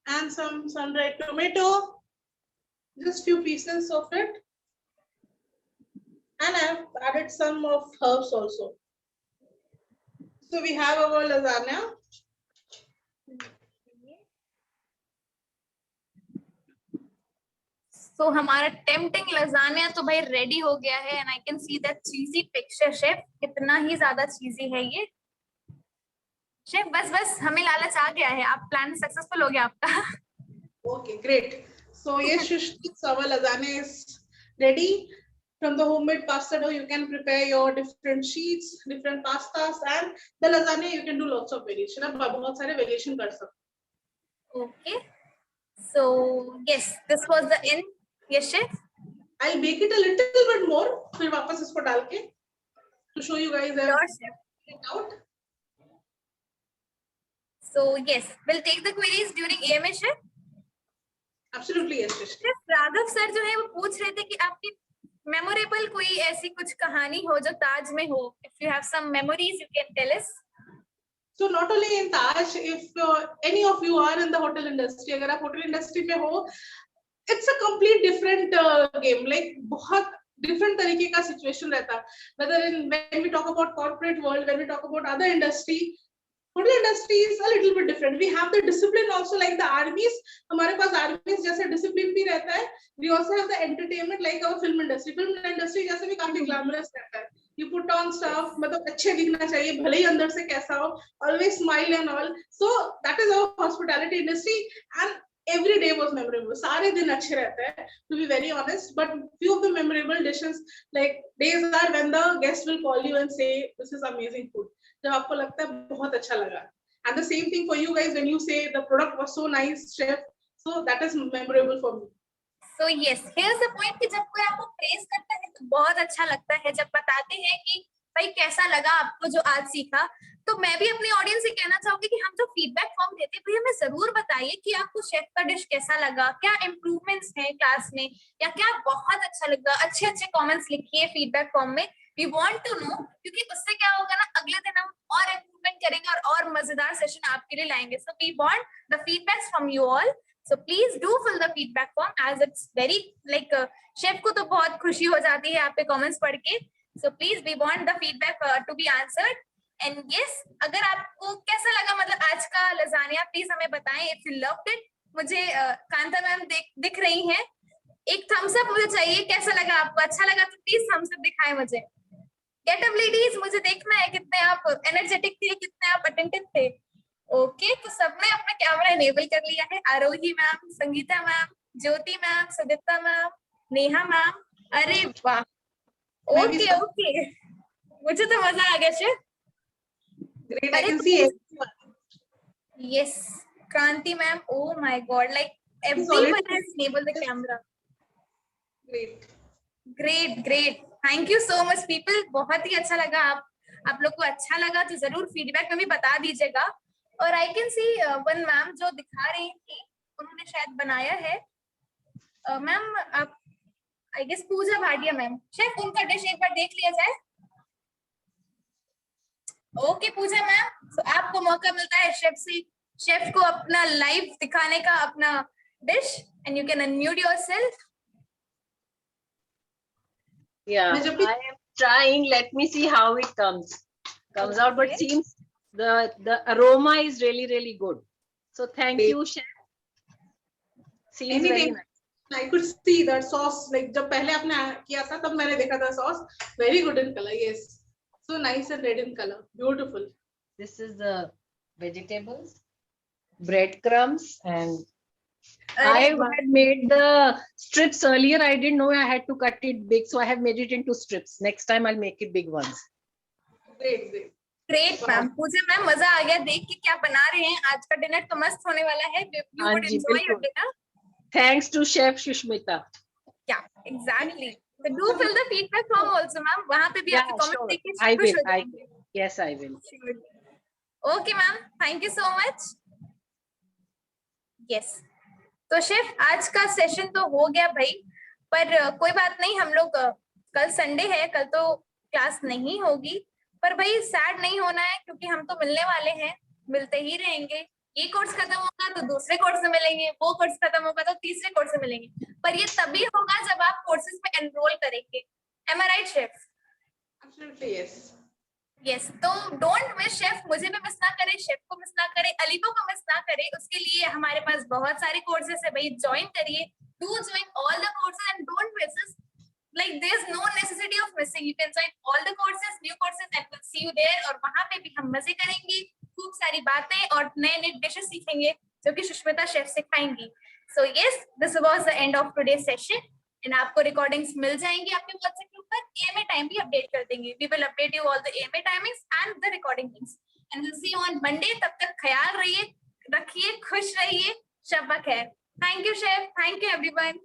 And some sun-dried tomato, just few pieces of it, and I've added some of herbs also. So we have our lasagna. So हमारा tempting lasagna तो भाई ready हो गया है, and I can see that cheesy texture. Chef कितना ही ज्यादा चीजी है ये। शेफ बस हमें लालच आ गया है, आप प्लान सक्सेसफुल हो गया आपका। Okay, great. So yes, Shrishti, our lasagna is ready. From the homemade pasta dough, you can prepare your different sheets, different pastas, and the lasagna you can do lots of variation. आप बहुत सारे variation कर सकते। Okay. So yes, this was the end. Yes, chef. I'll bake it a little bit more. फिर वापस इसको डाल के to show you guys Sure, chef. it out. So yes, we'll take the queries during AMA, chef. Absolutely yes, Shrishti. Chef Raghav sir जो है वो पूछ रहे थे कि आपकी मेमोरेबल कोई ऐसी कुछ कहानी हो जो ताज में हो। If you have some memories, you can tell us. So not only in Taj, if any of you are in the hotel industry, अगर आप hotel industry में हो, it's a complete different game. Like बहुत different तरीके का situation रहता है. Whether when we talk about corporate world, when we talk about other industry, hotel industry is a little bit different. We have the discipline also like the armies. हमारे पास armies जैसे discipline भी रहता है. We also have the entertainment like our film industry. Film industry जैसे भी काफी glamorous रहता है. You put on stuff, मतलब अच्छे दिखना चाहिए, भले ही अंदर से कैसा हो. Always smile and all. So that is our hospitality industry, and every day was memorable. सारे दिन अच्छे रहते हैं, to be very honest. But few of the memorable dishes, like days are when the guest will call you and say, "This is amazing food." जब आपको लगता है बहुत अच्छा लगा. And the same thing for you guys when you say the product was so nice, chef. So that is memorable for me. So yes, here's the point कि जब कोई आपको प्रेज करता है तो बहुत अच्छा लगता है, जब बताते हैं कि भाई कैसा लगा आपको जो आज सीखा। तो मैं भी अपनी ऑडियंस से कहना चाहूंगी कि हम जो फीडबैक फॉर्म देते हैं भाई हमें जरूर बताइए कि आपको शेफ का डिश कैसा लगा, क्या इम्प्रूवमेंट्स हैं क्लास में, या क्या बहुत अच्छा लगा। अच्छे कमेंट्स लिखिए फीडबैक फॉर्म में, वी वांट टू नो, क्योंकि उससे क्या होगा ना, अगले दिन हम और इम्प्रूवमेंट करेंगे और मजेदार सेशन आपके लिए लाएंगे। So we want the feedbacks from you all, so please do fill the feedback form as it's very like chef को तो बहुत खुशी हो जाती है आपके comments पढ़ के। so please we want the feedback to be answered, and yes, अगर आपको कैसा लगा मतलब आज का लजानिया, प्लीज हमें बताएं। if you loved it, मुझे कांता मैम दिख रही हैं, एक थम्स अप मुझे चाहिए। कैसा लगा आपको, अच्छा लगा तो प्लीज थम्स अप दिखाएं मुझे। गेट अप लेडीज, मुझे देखना है कितने आप एनर्जेटिक थे, कितने आप अटेंटिव थे। ओके, तो सबने अपना कैमरा इनेबल कर लिया है। Aarohi ma'am, Sangeeta ma'am, Jyoti ma'am, Sudipta ma'am, Neha ma'am, अरे वाह, ओके, मुझे तो मजा आ गया chef. Great, I can see everyone. Yes, Kranti ma'am, oh my god, like everyone has enabled the camera. Great. Great. Thank you so much people, बहुत ही अच्छा लगा आप आप लोग को अच्छा लगा तो जरूर फीडबैक में भी बता दीजिएगा। और आई कैन सी वन मैम जो दिखा रही थी, उन्होंने शायद बनाया है। मैम आप, I guess Pooja Bhatia ma'am, chef उनका डिश एक बार देख लिया जाए। ओके पूजा मैम, तो आपको मौका मिलता है शेफ को अपना लाइव दिखाने का, अपना dish, and you can unmute yourself. Yeah, I am trying. Let me see how it comes out, but Okay. seems the aroma is really good. So thank you, chef. Seems very Anything. nice. I could see that sauce, like जब पहले आपने किया था तब मैंने देखा था sauce, very good in color. Yes, so nice and red in color, beautiful. This is the vegetables, breadcrumbs, and I had made the strips earlier. I didn't know I had to cut it big, so I have made it into strips. Next time I'll make it big ones. Great. Ma'am, Pooja ma'am मजा आ गया देख के क्या बना रहे हैं। आज का डिनर तो मस्त होने वाला है। You would enjoy your dinner. Thanks to Chef Shushmita. Yeah, exactly. So do fill the feedback form also, ma'am. वहाँ पे भी आपके कमेंट देख के I खुश will. हो जाएंगे। Yes, I will. Okay, ma'am. Thank you so much. Yes. तो शेफ आज का सेशन तो हो गया भाई, पर कोई बात नहीं, हम लोग कल संडे है, कल तो क्लास नहीं होगी, पर भाई सैड नहीं होना है क्योंकि हम तो मिलने वाले हैं, मिलते ही रहेंगे। ये कोर्स खत्म होगा तो दूसरे कोर्स में मिलेंगे, वो कोर्स खत्म होगा तो तीसरे कोर्स में मिलेंगे, पर ये तभी होगा जब आप कोर्सेज में एनरोल करेंगे। Am I right, chef? Absolutely yes. Yes, तो डोंट मिस शेफ, मुझे भी मिस ना करे, शेफ को मिस ना करे, अलीपो को मिस ना करे, उसके लिए हमारे पास बहुत सारे कोर्सेज है भाई, ज्वाइन करिए, do join all the courses and don't miss, like there's no necessity of missing, you can join all the courses, new courses, and we'll see you there। और वहां पे भी हम मजे करेंगे, खूब सारी बातें और नए नए डिशेस सीखेंगे जो कि सुष्मिता शेफ सिखाएंगी। So yes, this was the end of today session, and आपको रिकॉर्डिंग्स मिल जाएंगी आपके व्हाट्सएप ग्रुप पर, एएमए टाइम भी अपडेट कर देंगे। We will update you all the AMA timings and the recording links, and will see you on Monday. तब तक ख्याल रखिए, खुश रहिए, शब ब खैर। Thank you chef, thank you everyone.